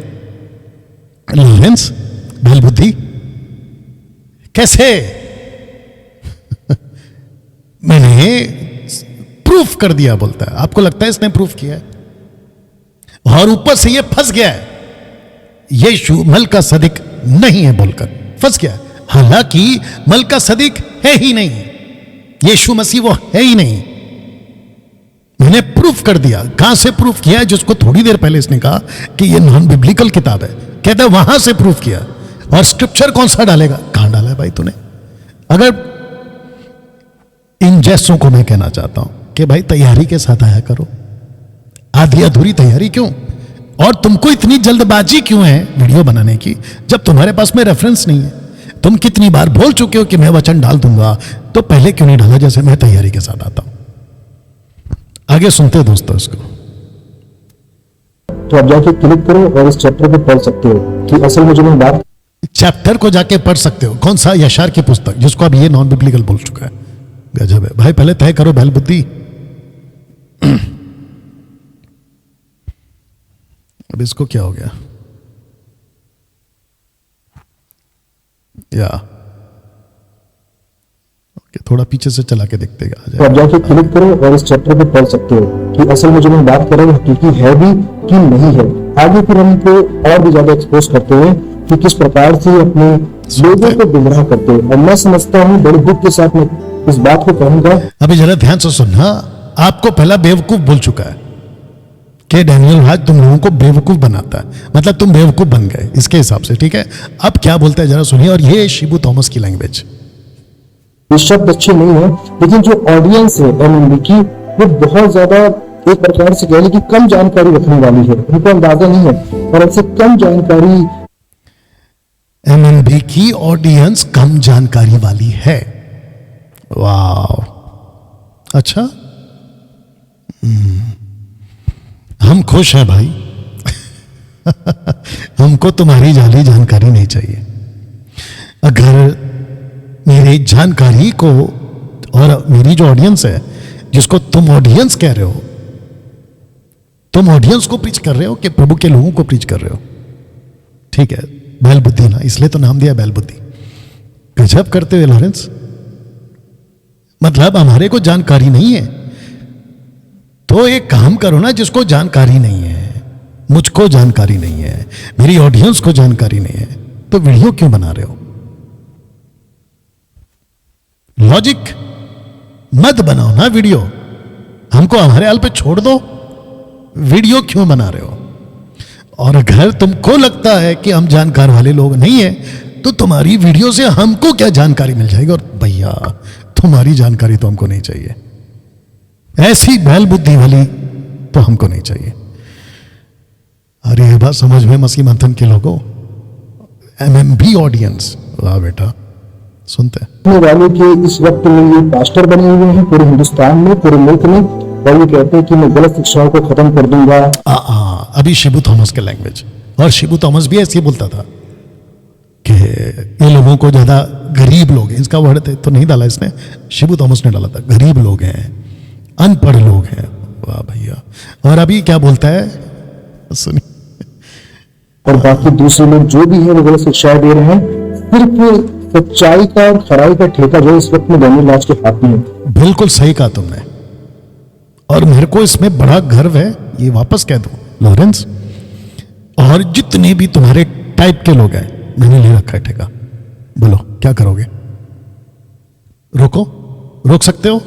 लॉरेंस, बैल बुद्धि, कैसे? मैंने प्रूफ कर दिया बोलता है। आपको लगता है इसने प्रूफ किया है? और ऊपर से ये फंस गया है। यीशु मिल्किसदक नहीं है बोलकर फंस गया। हालांकि मलका सदीक है ही नहीं, यीशु मसीह वो है ही नहीं। मैंने प्रूफ कर दिया। कहां से प्रूफ किया है? जिसको थोड़ी देर पहले इसने कहा कि ये नॉन बिब्लिकल किताब है, कहता है वहां से प्रूफ किया। और स्क्रिप्चर कौन सा डालेगा? कहां डाला है भाई तूने? अगर इन जैसों को मैं कहना चाहता हूं कि भाई तैयारी के साथ आया करो, आधी अधूरी तैयारी क्यों? और तुमको इतनी जल्दबाजी क्यों है वीडियो बनाने की, जब तुम्हारे पास में रेफरेंस नहीं है? तुम कितनी बार बोल चुके हो कि मैं वचन डाल दूंगा, तो पहले क्यों नहीं डाला जैसे मैं तैयारी के साथ आता हूं? आगे सुनते हैं दोस्तों इसको। तो आप जाके क्लिक करो और इस चैप्टर को पढ़ सकते हो कि असल में जो मैं बात चैप्टर को जाके पढ़ सकते हो। कौन सा? यशार की पुस्तक, जिसको अब ये नॉन बिब्लिकल बोल चुका है। गजब है भाई। पहले तय करो बैल बुद्धि। अब इसको क्या हो गया? या ओके, थोड़ा पीछे से चला के देखते हैं। तो आप जाके क्लिक करो और इस चैप्टर को पढ़ सकते हो कि असल में जो मैं बात कर रहा हूँ हकीकी है भी कि नहीं है। आगे फिर हम इनको और भी ज्यादा एक्सपोज करते हैं कि किस प्रकार से अपने लोगों को गुमराह करते हैं। और मैं समझता हूँ बड़े दुख के साथ मैं इस बात को कहूंगा। अभी जरा ध्यान से सुनना। आपको पहला बेवकूफ बोल चुका है कि डैनियल राज तुम लोगों को बेवकूफ बनाता है, मतलब तुम बेवकूफ बन गए इसके हिसाब से, ठीक है? अब क्या बोलता है जरा सुनिए। और ये शिबू थॉमस की लैंग्वेज। ये शब्द अच्छे नहीं है, लेकिन जो ऑडियंस है एमएनबी की, वो बहुत ज्यादा एक प्रकार से कह ली कि कम जानकारी रखने वाली है। उनको अंदाजा नहीं है और ऐसे कम जानकारी एमएनबी की ऑडियंस कम जानकारी वाली है। वाह, अच्छा। हम खुश हैं भाई। हमको तुम्हारी जाली जानकारी नहीं चाहिए। अगर मेरी जानकारी को, और मेरी जो ऑडियंस है जिसको तुम ऑडियंस कह रहे हो, तुम ऑडियंस को प्रीच कर रहे हो कि प्रभु के लोगों को प्रीच कर रहे हो, ठीक है? बैल बुद्धि ना, इसलिए तो नाम दिया बैल बुद्धि। गजब करते हुए लॉरेंस। मतलब हमारे को जानकारी नहीं है, तो एक काम करो ना, जिसको जानकारी नहीं है, मुझको जानकारी नहीं है, मेरी ऑडियंस को जानकारी नहीं है, तो वीडियो क्यों बना रहे हो? लॉजिक मत बनाओ ना वीडियो। हमको हमारे हाल पे छोड़ दो। वीडियो क्यों बना रहे हो? और अगर तुमको लगता है कि हम जानकार वाले लोग नहीं है, तो तुम्हारी वीडियो से हमको क्या जानकारी मिल जाएगी? और भैया तुम्हारी जानकारी तो हमको नहीं चाहिए। ऐसी बैल बुद्धि वाली तो हमको नहीं चाहिए। अरे ये बात समझ में मसीह मंथन के लोगों, एमएमबी ऑडियंस, वाह बेटा, सुनते हैं। वालों के इस वक्त में ये पास्टर बने हुए हैं पूरे हिंदुस्तान में, पूरे मुल्क में, और ये कहते हैं कि मैं गलत शिक्षाओं को खत्म कर दूंगा। अभी शिबू थॉमस के लैंग्वेज। और शिबू थॉमस भी ऐसे ही बोलता था कि ये लोगों को ज्यादा गरीब लोग हैं, इसका वर्ड तो नहीं डाला इसने, शिबू थॉमस ने डाला था, गरीब लोग हैं, अनपढ़ लोग हैं। वाह भैया। और अभी क्या बोलता है सुनिए। और बाकी दूसरे लोग जो भी है वो गलत शिक्षाएं दे रहे हैं। सिर्फ सच्चाई का और खराई का ठेका जो इस वक्त में डैनियल राज के हाथ में है। बिल्कुल सही कहा तुमने, और मेरे को इसमें बड़ा गर्व है, ये वापस कह दो लॉरेंस। और जितने भी तुम्हारे टाइप के लोग हैं, मैंने ले रखा है ठेका। बोलो क्या करोगे? रोको, रोक सकते हो?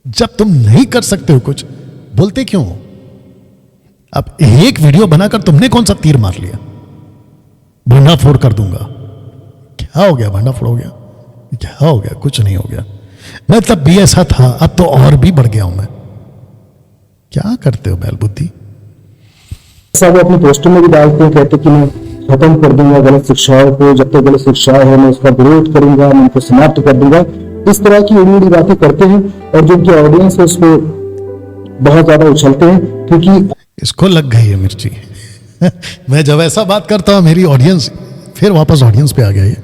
जब तुम नहीं कर सकते हो कुछ, बोलते क्यों हो? अब एक वीडियो बनाकर तुमने कौन सा तीर मार लिया? भंडाफोड़ कर दूंगा। क्या हो गया? भंडाफोड़ हो गया? क्या हो गया? कुछ नहीं हो गया। मैं तब भी ऐसा था, अब तो और भी बढ़ गया हूं मैं। क्या करते हो बैल बुद्धि? ऐसा वो अपने पोस्टर में भी डालते हैं, कहते कि मैं खत्म कर दूंगा गलत शिक्षाओं को, जब तक गलत शिक्षाएं है मैं उसका विरोध करूंगा, मैं उनको समाप्त कर दूंगा। इस तरह की उड़ी उड़ी बातें करते हैं, और जो उनकी ऑडियंस है उसको बहुत ज्यादा उछलते हैं, क्योंकि इसको लग गई है मिर्ची। मैं जब ऐसा बात करता हूं, मेरी ऑडियंस फिर वापस ऑडियंस पे आ गया। ये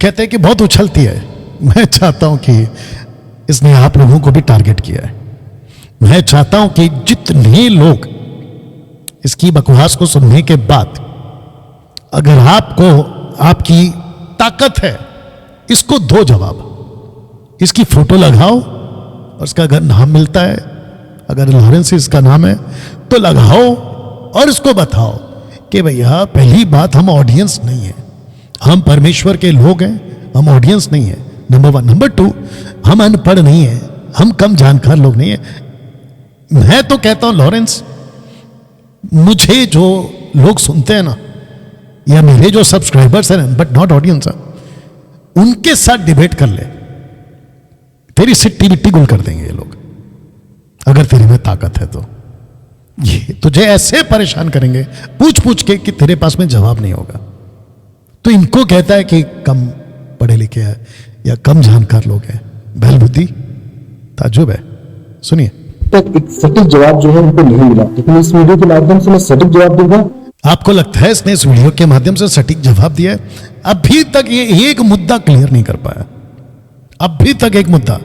कहते हैं कि बहुत उछलती है। मैं चाहता हूं कि इसने आप लोगों को भी टारगेट किया है। मैं चाहता हूं कि जितने लोग इसकी बकवास को सुनने के बाद, अगर आपको आपकी ताकत है, इसको दो जवाब। इसकी फोटो लगाओ, और इसका अगर नाम मिलता है, अगर लॉरेंस इसका नाम है, तो लगाओ और इसको बताओ कि भैया पहली बात हम ऑडियंस नहीं है, हम परमेश्वर के लोग हैं, हम ऑडियंस नहीं है, नंबर 1। नंबर 2, हम अनपढ़ नहीं है, हम कम जानकार लोग नहीं है। मैं तो कहता हूं लॉरेंस, मुझे जो लोग सुनते हैं ना, या मेरे जो सब्सक्राइबर्स हैं, बट नॉट ऑडियंस, उनके साथ डिबेट कर ले, तेरी सिट्टी बिट्टी गुल कर देंगे ये लोग, अगर तेरे में ताकत है तो। ये तुझे ऐसे परेशान करेंगे पूछ पूछ के कि तेरे पास में जवाब नहीं होगा। तो इनको कहता है कि कम पढ़े लिखे हैं या कम जानकार लोग हैं, बैल बुद्धि, ताज्जुब है। सुनिए, तक एक सटीक जवाब जो है उनको नहीं मिला, लेकिन इस वीडियो के माध्यम से मैं सटीक जवाब दूंगा। आपको लगता है इसने इस वीडियो के माध्यम से सटीक जवाब दिया है? अभी तक ये एक मुद्दा क्लियर नहीं कर पाया, अभी तक एक मुद्दा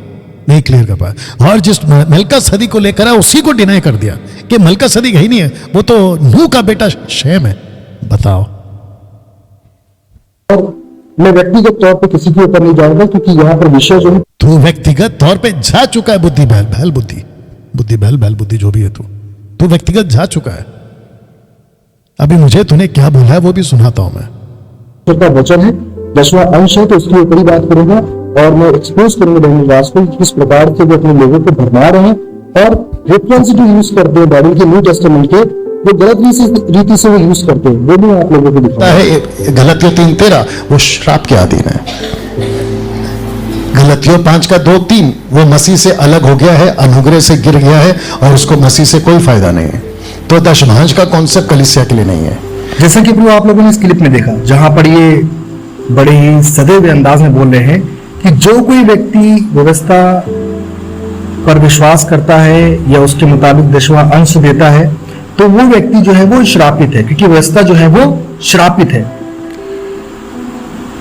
नहीं क्लियर कर पाया। और जिस मलका सदी को लेकर है उसी को डिनाई कर दिया कि मलका सदी ही नहीं है, वो तो नूह का बेटा शेम है। बताओ। और मैं व्यक्तिगत तौर पे किसी के ऊपर नहीं जाऊंगा, क्योंकि यहाँ पर विषय जो है तू व्यक्तिगत तौर पे जा चुका है, बुद्धि बैल बैल बुद्धि, बुद्धि बैल बैल बुद्धि, जो भी है तू व्यक्तिगत जा चुका है। अभी मुझे तूने क्या बोला है वो भी सुनाता हूं मैं। ईश्वर का वचन है, 10वां अंश है, तो उसके ऊपर ही बात करूंगा और मैं एक्सपोज करूंगा डेनियल रास को किस प्रकार से वो अपने लोगों को भरमा रहे हैं और रेफरेंस जो यूज करते हैं बाइबल के न्यू टेस्टामेंट के, वो गलत रीति से वो यूज करते हैं, वो भी मैं आप लोगों को दिखाऊंगा। है गलतियों 3:13 वो श्राप के अधीन है। गलतियों 5:2-3 वो मसीह से अलग हो गया है, अनुग्रह से गिर गया है और उसको मसीह से कोई फायदा नहीं है। तो दशमांश का कॉन्सेप्ट कलीसिया के लिए नहीं है। जैसा कि प्रभु आप लोगों ने इस क्लिप में देखा, जहां पर ये बड़े ही सदे हुए अंदाज में बोल रहे हैं कि जो कोई व्यक्ति व्यवस्था पर विश्वास करता है या उसके मुताबिक 10वां अंश देता है, तो वो व्यक्ति जो है वो श्रापित है, क्योंकि व्यवस्था जो है वो श्रापित है।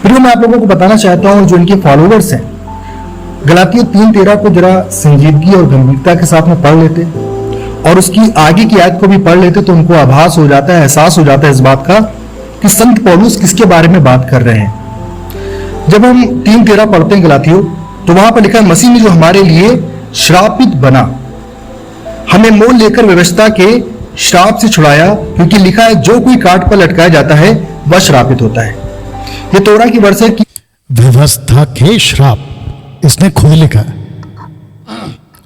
फिर मैं आप लोगों को बताना चाहता हूं, जो इनके फॉलोअर्स हैं, गलातियों 3:13 को जरा संजीदगी और गंभीरता के साथ में पढ़ लेते और उसकी आगे की आयत को भी पढ़ लेते, तो उनको आभास हो जाता है, एहसास हो जाता है इस बात का कि संत पौलुस किसके बारे में बात कर रहे हैं। जब हम 3:13 पढ़ते हैं गलातियों, तो वहां पर लिखा है, मसीह ने जो हमारे लिए श्रापित बना, हमें मोल लेकर व्यवस्था के श्राप से छुड़ाया, क्योंकि लिखा है जो कोई काट पर लटकाया जाता है वह श्रापित होता है। ये तोरा की वर्ष है कि व्यवस्था के श्राप, इसने खुद लिखा है,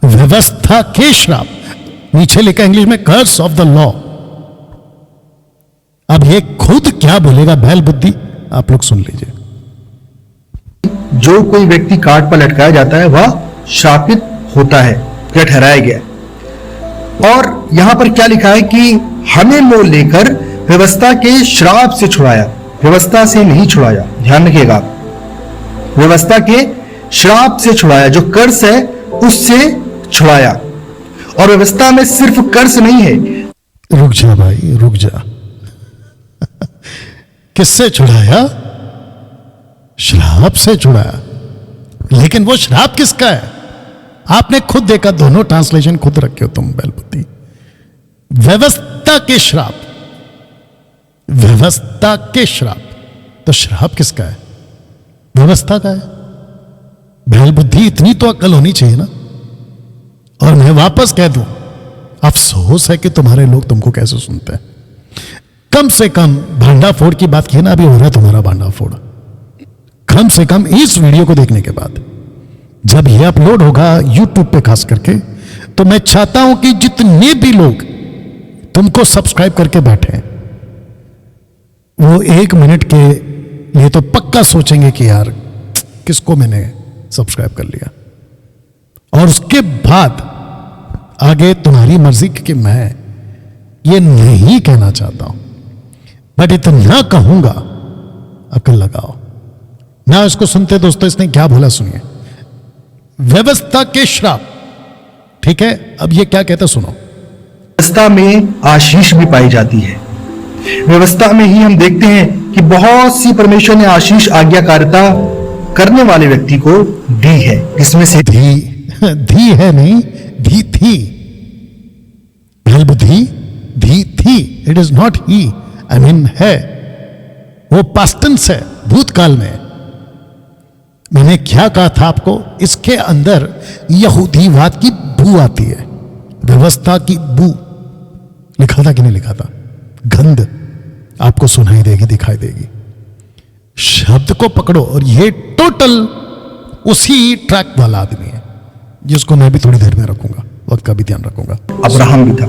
व्यवस्था के श्राप, नीचे लिखा इंग्लिश में कर्स ऑफ द लॉ। अब ये खुद क्या बोलेगा बैल बुद्धि, आप लोग सुन लीजिए। जो कोई व्यक्ति काट पर लटकाया जाता है वह श्रापित होता है या ठहराया गया है। और यहां पर क्या लिखा है कि हमें मोल लेकर व्यवस्था के श्राप से छुड़ाया, व्यवस्था से नहीं छुड़ाया, ध्यान रखिएगा आप, व्यवस्था के श्राप से छुड़ाया, जो कर्स है उससे छुड़ाया। और व्यवस्था में सिर्फ कर्स नहीं है। रुक जा भाई, रुक जा। किससे छुड़ाया? श्राप से छुड़ाया। लेकिन वो श्राप किसका है? आपने खुद देखा, दोनों ट्रांसलेशन खुद रखे हो तुम बैल बुद्धि। व्यवस्था के श्राप, व्यवस्था के श्राप, तो श्राप किसका है? व्यवस्था का है। बैल बुद्धि, इतनी तो अक्ल होनी चाहिए ना। और मैं वापस कह दूं, अफसोस है कि तुम्हारे लोग तुमको कैसे सुनते हैं। कम से कम भांडाफोड़ की बात की ना, अभी हो रहा है तुम्हारा भांडाफोड़। कम से कम इस वीडियो को देखने के बाद, जब ये अपलोड होगा यूट्यूब पे खास करके, तो मैं चाहता हूं कि जितने भी लोग तुमको सब्सक्राइब करके बैठे हैं, वो 1 मिनट के लिए तो पक्का सोचेंगे कि यार किसको मैंने सब्सक्राइब कर लिया। और उसके बाद आगे तुम्हारी मर्जी, कि मैं ये नहीं कहना चाहता हूं, बट इतना कहूंगा, अकल लगाओ ना। इसको सुनते दोस्तों, इसने क्या बोला सुनिए। व्यवस्था के श्राप, ठीक है। अब ये क्या कहता सुनो। व्यवस्था में आशीष भी पाई जाती है। व्यवस्था में ही हम देखते हैं कि बहुत सी परमेश्वर ने आशीष आज्ञाकारिता करने वाले व्यक्ति को दी है, जिसमें से धी है नहीं, धी थी। बैल बुद्धि, धी थी, it is not he, I mean है। वो पास्टेंस है, भूतकाल में। मैंने क्या कहा था आपको, इसके अंदर यहूदीवाद की बू आती है, व्यवस्था की बू। लिखा था कि नहीं लिखा था? गंध। आपको सुनाई देगी, दिखाई देगी। शब्द को पकड़ो। और ये टोटल उसी ट्रैक वाला आदमी है जिसको मैं भी थोड़ी देर में रखूंगा, वक्त का भी ध्यान रखूंगा। अब्राहम भी था।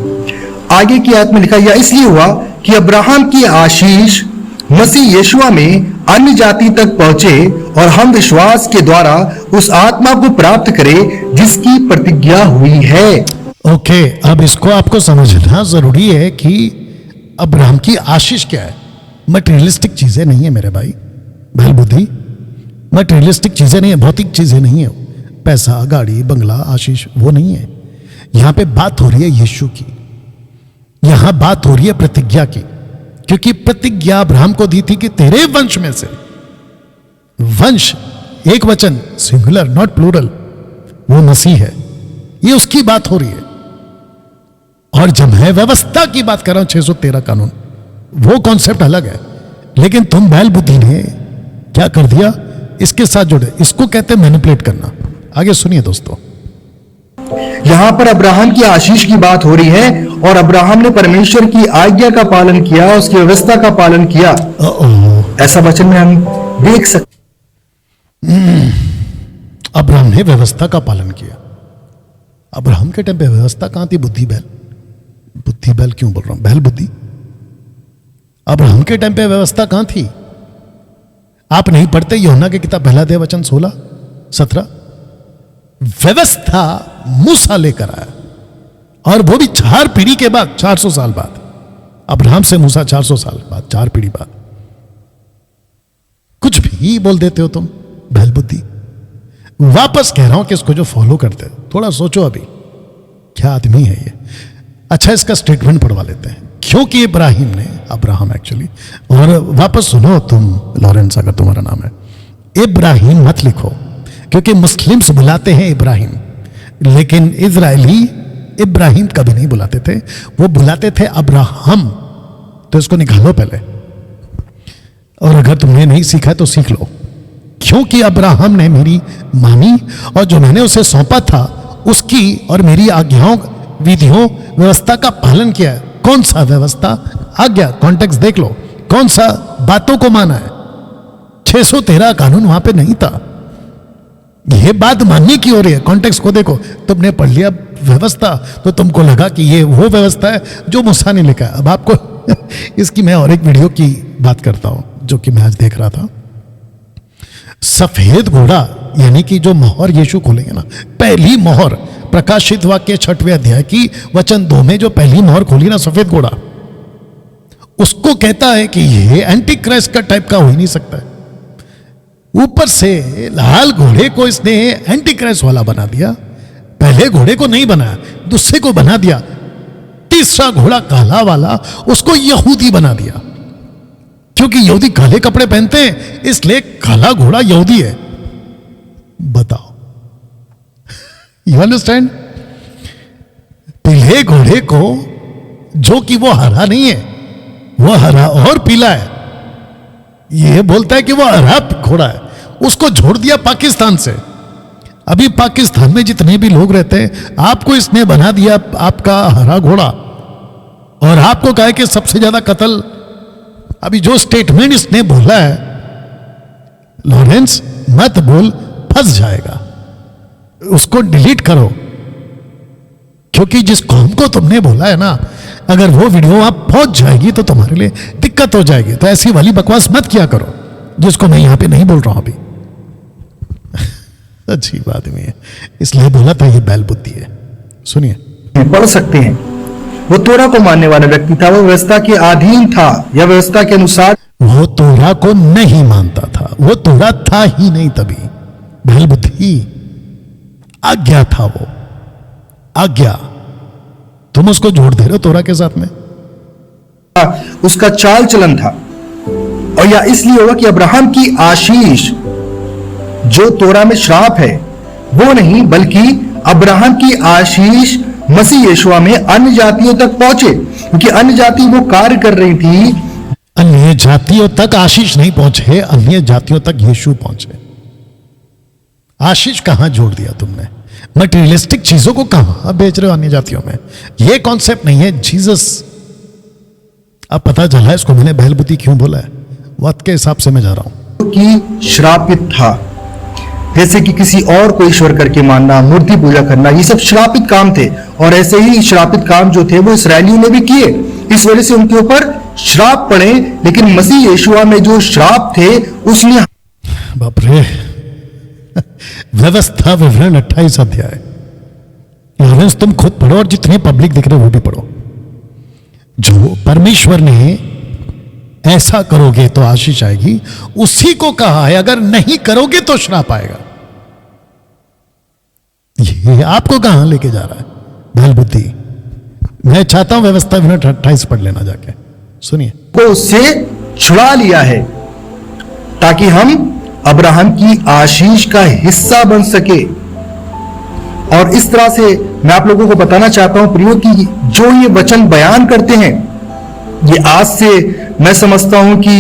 आगे की आयत में लिखा, यह इसलिए हुआ कि अब्राहम की आशीष मसीह यीशुआ में अन्य जाति तक पहुंचे और हम विश्वास के द्वारा उस आत्मा को प्राप्त करें जिसकी प्रतिज्ञा हुई है। ओके, अब इसको आपको समझना जरूरी है कि अब्राहम की आशीष क्या है। मटेरियलिस्टिक चीजें नहीं है मेरे भाई, बहल बुद्धि। मटेरियलिस्टिक चीजें नहीं है, भौतिक चीजें नहीं है। पैसा, गाड़ी, बंगला, आशीष, वो नहीं है। यहां पे बात हो रही है यीशु की, यहां बात हो रही है प्रतिज्ञा की। क्योंकि प्रतिज्ञा अब्राहम को दी थी कि तेरे वंश में से, वंश एक वचन, सिंगुलर नॉट प्लूरल, वो मसीह है। ये उसकी बात हो रही है। और जब मैं व्यवस्था की बात कर रहा हूं, 613 कानून, वो कॉन्सेप्ट अलग है। लेकिन तुम बैल बुद्धि ने क्या कर दिया, इसके साथ जुड़े। इसको कहते हैं मैनिपुलेट करना। आगे सुनिए दोस्तों। यहां पर अब्राहम की आशीष की बात हो रही है और अब्राहम ने परमेश्वर की आज्ञा का पालन किया, उसकी व्यवस्था का पालन किया। ऐसा वचन में हम देख सकते। अब्राहम ने व्यवस्था का पालन किया। अब्राहम के टाइम पे व्यवस्था कहां थी? बुद्धि बैल, बुद्धि बैल क्यों बोल रहा हूं, बैल बुद्धि। अब्राहम के टाइम पे व्यवस्था कहां थी? आप नहीं पढ़ते यूहन्ना की किताब पहला अध्याय वचन 16-17? व्यवस्था मूसा लेकर आया, और वो भी 4 पीढ़ी के बाद, 400 साल बाद। अब्राहम से मूसा 400 साल बाद, 4 पीढ़ी बाद। कुछ भी बोल देते हो तुम, बैल बुद्धि। वापस कह रहा हूं कि इसको जो फॉलो करते हैं, थोड़ा सोचो अभी क्या आदमी है ये। अच्छा, इसका स्टेटमेंट पढ़वा लेते हैं। क्योंकि इब्राहिम ने, अब्राहम एक्चुअली, और वापस सुनो तुम लॉरेंस, अगर तुम्हारा नाम है, इब्राहिम मत लिखो, क्योंकि मुस्लिम्स बुलाते हैं इब्राहिम, लेकिन इजरायली इब्राहिम कभी नहीं बुलाते थे, वो बुलाते थे अब्राहम। तो इसको निकालो पहले, और अगर तुमने नहीं सीखा है तो सीख लो। क्योंकि अब्राहम ने मेरी मानी, और जो मैंने उसे सौंपा था उसकी और मेरी आज्ञाओं, विधियों, व्यवस्था का पालन किया है। कौन सा व्यवस्था, आज्ञा, कॉन्टेक्स्ट देख लो, कौन सा बातों को माना है। 613 कानून वहां पे नहीं था। यह बात मानने की हो रही है, कॉन्टेक्स्ट को देखो। तुमने पढ़ लिया व्यवस्था तो तुमको लगा कि ये वो व्यवस्था है जो मूसा ने लिखा है। अब आपको इसकी मैं और एक वीडियो की बात करता हूं, जो कि मैं आज देख रहा था। सफेद घोड़ा, यानी कि जो मोहर यीशु खोलेंगे ना, पहली मोहर, प्रकाशित वाक्य 6वें अध्याय की वचन 2 में जो पहली मोहर खोली ना, सफेद घोड़ा, उसको कहता है कि ये एंटी क्राइस्ट का टाइप का हो ही नहीं सकता है। ऊपर से लाल घोड़े को इसने एंटी क्राइस्ट वाला बना दिया। पहले घोड़े को नहीं बनाया, दूसरे को बना दिया। तीसरा घोड़ा काला वाला, उसको यहूदी बना दिया, क्योंकि यहूदी काले कपड़े पहनते हैं, इसलिए काला घोड़ा यहूदी है। बताओ, यू अंडरस्टैंड? पीले घोड़े को, जो कि वो हरा नहीं है, वो हरा और पीला है, ये बोलता है कि वो हरा घोड़ा है, उसको छोड़ दिया पाकिस्तान से। अभी पाकिस्तान में जितने भी लोग रहते हैं, आपको इसने बना दिया आपका हरा घोड़ा, और आपको कहा कि सबसे ज्यादा कत्ल। अभी जो स्टेटमेंट इसने बोला है, लॉरेंस मत बोल, फंस जाएगा, उसको डिलीट करो। क्योंकि जिस कौम को तुमने बोला है ना, अगर वो वीडियो वहां पहुंच जाएगी तो तुम्हारे लिए दिक्कत हो जाएगी। तो ऐसी वाली बकवास मत किया करो, जिसको मैं यहां पे नहीं बोल रहा हूं अभी। अजीब आदमी है, इसलिए बोला था ये बैल बुद्धि है। सुनिए, पढ़ सकते हैं। वो तोरा को मानने वाला व्यक्ति था, वो व्यवस्था के अधीन था या व्यवस्था के अनुसार, वो तोरा को नहीं मानता था, वो तोरा था ही नहीं। तभी बैल बुद्धि, आज्ञा था वो, आज्ञा। तुम उसको जोड़ दे रहे हो तोरा के साथ में। उसका चाल चलन था। और या इसलिए होगा कि अब्राहम की आशीष जो तोरा में श्राप है वो नहीं, बल्कि अब्राहम की आशीष मसीह यीशुआ में अन्य जातियों तक पहुंचे, क्योंकि अन्य जाति वो कार्य कर रही थी। अन्य जातियों तक आशीष नहीं पहुंचे, अन्य जातियों तक यीशु पहुंचे। आशीष कहां जोड़ दिया तुमने? मटेरियलिस्टिक चीजों को कहां बेच रहे हो अन्य जातियों में? यह कॉन्सेप्ट नहीं है जीसस। अब पता चला इसको मैंने बैल बुद्धि क्यों बोला है, वक्त के हिसाब से मैं जा रहा हूं। कि श्रापित था, जैसे कि किसी और को ईश्वर करके मानना, मूर्ति पूजा करना, ये सब श्रापित काम थे। और ऐसे ही श्रापित काम जो थे वो इसराइलियों ने भी किए, इस वजह से उनके ऊपर श्राप पड़े। लेकिन मसीह यीशुआ में जो श्राप थे उसने, बाप रे, व्यवस्था विवरण 28 अध्याय। लॉरेंस तुम खुद पढ़ो और जितने पब्लिक दिख रहे वो भी पढ़ो। जो परमेश्वर ने ऐसा करोगे तो आशीष आएगी, उसी को कहा है अगर नहीं करोगे तो श्राप आएगा। ये आपको कहां लेके जा रहा है बैल बुद्धि। मैं चाहता हूं व्यवस्था विवरण 28 पढ़ लेना जाके, सुनिए। को उससे छुड़ा लिया है ताकि हम अब्राहम की आशीष का हिस्सा बन सके। और इस तरह से मैं आप लोगों को बताना चाहता हूं प्रियो कि जो ये वचन बयान करते हैं, ये आज से मैं समझता हूं कि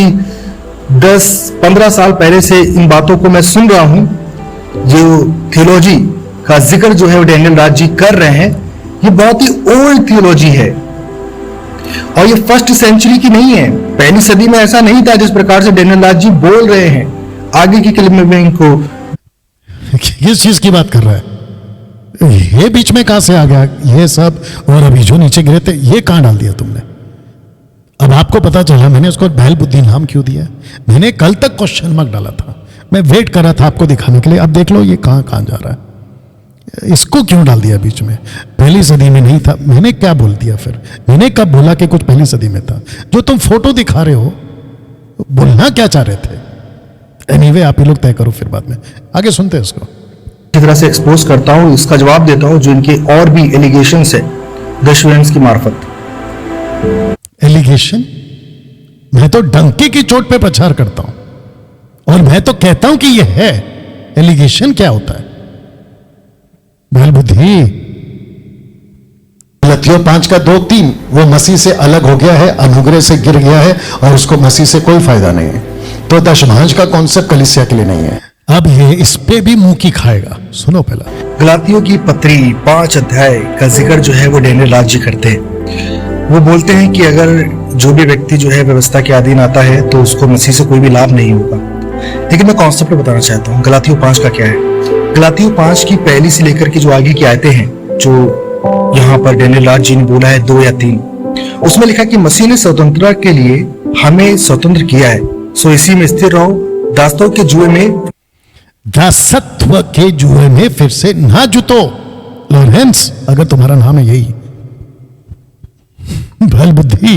10-15 साल पहले से इन बातों को मैं सुन रहा हूं। जो थियोलॉजी का जिक्र जो है वो डैनियल राज जी कर रहे हैं, ये बहुत ही ओल्ड थियोलॉजी है और ये फर्स्ट सेंचुरी की नहीं है। पहली सदी में ऐसा नहीं था जिस प्रकार से डैनियल राज जी बोल रहे हैं। आगे की क्लिप में इनको किस चीज की बात कर रहा है, ये बीच में कहां से आ गया ये सब, और अभी जो नीचे गिरे थे ये कहां डाल दिया तुमने। अब आपको पता चला मैंने उसको बैल बुद्धि नाम क्यों दिया। मैंने कल तक क्वेश्चन मार्क डाला था, मैं वेट कर रहा था आपको दिखाने के लिए। अब देख लो ये कहां कहां जा रहा है, इसको क्यों डाल दिया बीच में। पहली सदी में नहीं था, मैंने क्या बोल दिया फिर। मैंने कब बोला कि कुछ पहली सदी में था। जो तुम फोटो दिखा रहे हो बोलना क्या चाह रहे थे। एनीवे आप ही लोग तय करो, फिर बाद में आगे सुनते हैं इसको। इस तरह से एक्सपोज करता हूं, इसका जवाब देता हूं जो इनके और भी एलिगेशंस है द स्टूडेंट्स की मार्फत। एलिगेशन, मैं तो डंके की चोट पे प्रचार करता हूं और मैं तो कहता हूं कि यह है। एलिगेशन क्या होता है बैल बुद्धि। गलातियों 5 का 2-3 वो मसीह से अलग हो गया है, अनुग्रह से गिर गया है और उसको मसीह से कोई फायदा नहीं है। तो दशमांश का कॉन्सेप्ट कलीसिया के लिए नहीं है। अब ये इस पे भी मुंह की खाएगा। सुनो पहला गलातियों की पत्री 5 अध्याय का जिक्र जो है वो डैनियल राज जी करते हैं। वो बोलते हैं कि अगर जो भी व्यक्ति जो है व्यवस्था के अधीन आता है तो उसको मसीह से कोई भी लाभ नहीं होगा। लेकिन मैं कॉन्सेप्ट बताना चाहता हूँ गलातियों 5 का क्या है। गलातियों 5 की पहली से लेकर के जो आगे की आयतें हैं, जो यहाँ पर डैनियल राज जी ने बोला है 2 या 3, उसमें लिखा कि मसीह ने स्वतंत्रता के लिए हमें स्वतंत्र किया है, सो इसी में स्थिर रहो, दासत्व के जुए में दासत्व के जुए में फिर से ना जुतो। लॉरेंस अगर तुम्हारा नाम है यही बैल बुद्धि,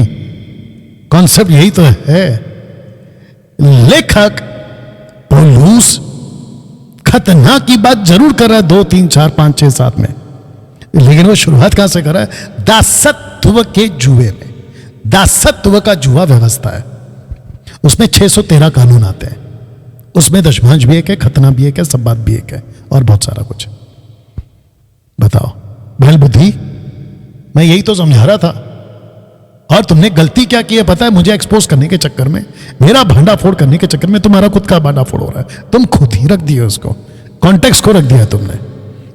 कॉन्सेप्ट यही तो है। लेखक पौलुस खतना की बात जरूर कर रहा है 2, 3, 4, 5, 6, 7 में, लेकिन वो शुरुआत कहां से कर रहा है। दासत्व के जुए में। दासत्व का जुआ व्यवस्था है, उसमें 613 कानून आते हैं। उसमें दशमांश भी एक है, खतना भी एक है, सब बात भी एक है और बहुत सारा कुछ। बताओ बैल बुद्धि, मैं यही तो समझा रहा था। और तुमने गलती क्या की है पता है, मुझे एक्सपोज करने के चक्कर में, मेरा भांडाफोड़ करने के चक्कर में तुम्हारा खुद का भांडाफोड़ हो रहा है। तुम खुद ही रख दिए उसको, कॉन्टेक्स्ट को रख दिया तुमने,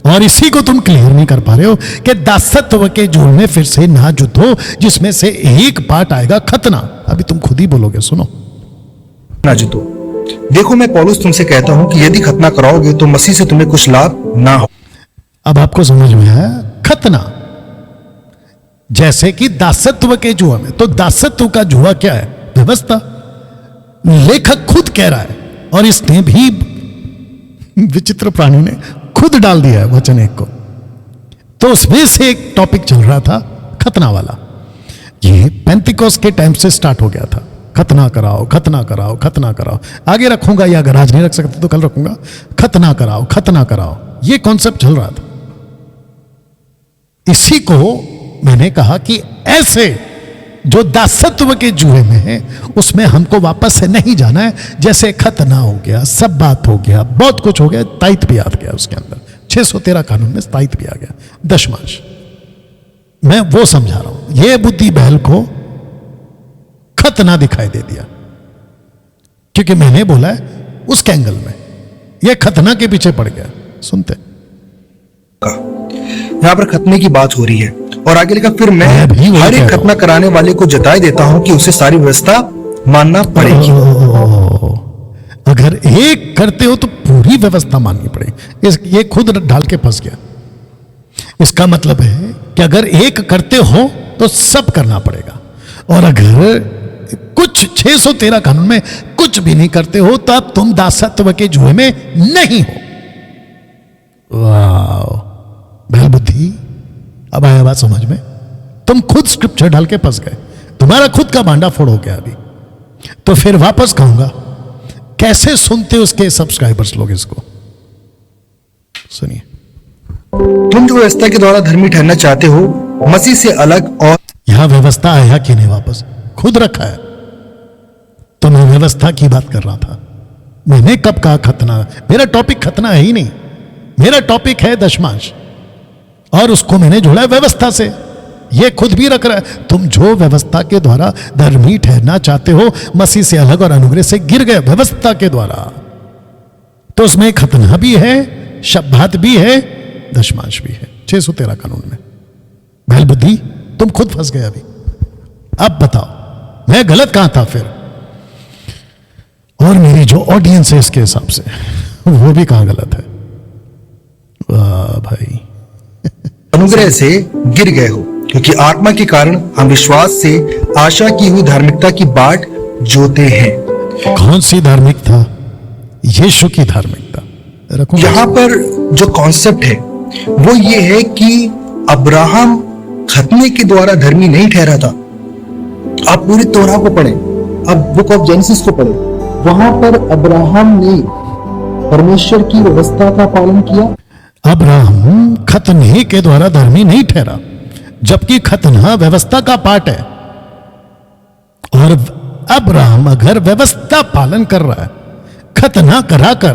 और इसी को तुम क्लियर नहीं कर पा रहे हो कि दासत्व के जुए में फिर से ना जुतो, जिसमें से एक पार्ट आएगा खतना। अभी तुम खुद ही बोलोगे, सुनो ना जुतो। देखो मैं पौलुस तुमसे कहता हूं कि यदि खतना कराओगे तो मसीह से तुम्हें कुछ लाभ ना हो। अब आपको समझ में आया खतना, जैसे कि दासत्व के जुआ में। तो दासत्व का जुआ क्या है, व्यवस्था। लेखक खुद कह रहा है, और इसने भी विचित्र प्राणी ने खुद डाल दिया है वचन एक को। तो उसमें से एक टॉपिक चल रहा था खतना वाला। ये पेंतिकोस्त के टाइम से स्टार्ट हो गया था, खतना कराओ, खतना कराओ, खतना कराओ। आगे रखूंगा, या अगर आज नहीं रख सकते तो कल रखूंगा। खतना कराओ, खतना कराओ, ये कॉन्सेप्ट चल रहा था। इसी को मैंने कहा कि ऐसे जो दासत्व के जुए में है उसमें हमको वापस से नहीं जाना है। जैसे खतना हो गया, सब बात हो गया, बहुत कुछ हो गया, ताइत भी आ गया उसके अंदर, 613 कानून में ताइत भी आ गया, दशमांश। मैं वो समझा रहा हूं। ये बुद्धि बहल को खतना दिखाई दे दिया, क्योंकि मैंने बोला है उस एंगल में, ये खतना के पीछे पड़ गया। सुनते यहां पर खतने की बात हो रही है और आगे लिखा, फिर मैं मैं भी वही हर कह एक रहा खतना कराने वाले को जताए देता हूं कि उसे सारी व्यवस्था मानना पड़ेगी। अगर एक करते हो तो पूरी व्यवस्था माननी पड़ेगी। ये खुद ढाल के फंस गया। इसका मतलब है कि अगर एक करते हो तो सब करना पड़ेगा, और अगर कुछ 613 कानून में कुछ भी नहीं करते हो तब तुम दासत्व के जुए में नहीं हो। वाह, बैल बुद्धि, अब आया बात समझ में। तुम खुद स्क्रिप्चर डाल के फंस गए, तुम्हारा खुद का भांडा फोड़ हो गया अभी। तो फिर वापस कहूंगा, कैसे सुनते उसके सब्सक्राइबर्स लोग इसको? सुनिए। तुम जो व्यवस्था के द्वारा धर्मी ठहरना चाहते हो, मसीह से अलग और यहां व्यवस्था आया कि नहीं वापस? खुद रखा है। तो मैं व्यवस्था की बात कर रहा था। मैंने कब कहा खतना? मेरा टॉपिक खतना है ही नहीं, मेरा टॉपिक है दशमांश, और उसको मैंने जोड़ा व्यवस्था से। ये खुद भी रख रहा है, तुम जो व्यवस्था के द्वारा धर्मी ठहरना चाहते हो, मसीह से अलग और अनुग्रह से गिर गए व्यवस्था के द्वारा। तो उसमें खतना भी है, शब्दात भी है, दशमांश भी है, 613 कानून में। बैल बुद्धि, तुम खुद फंस गए अभी। अब बताओ मैं गलत कहां था फिर? और मेरी जो ऑडियंस है इसके हिसाब से वो भी कहां गलत है? वाह भाई। अनुग्रह से गिर गए हो, क्योंकि आत्मा के कारण हम विश्वास से आशा की हुई धार्मिकता की बाट जोते हैं। कौन सी धार्मिकता? यीशु की धार्मिकता। रखूं यहाँ पर जो कॉन्सेप्ट है वो ये है कि अब्राहम खतने के द्वारा धर्मी नहीं ठहरा था। आप पूरी तोरा को पढ़ें, अब बुक ऑफ जेनेसिस को पढ़ें, वहां पर अब्राहम ने परमेश्वर की व्यवस्था का पालन किया। अब्राहम खतने के द्वारा धर्मी नहीं ठहरा, जबकि खतना व्यवस्था का पार्ट है। और अब्राहम अगर व्यवस्था पालन कर रहा है खतना कराकर,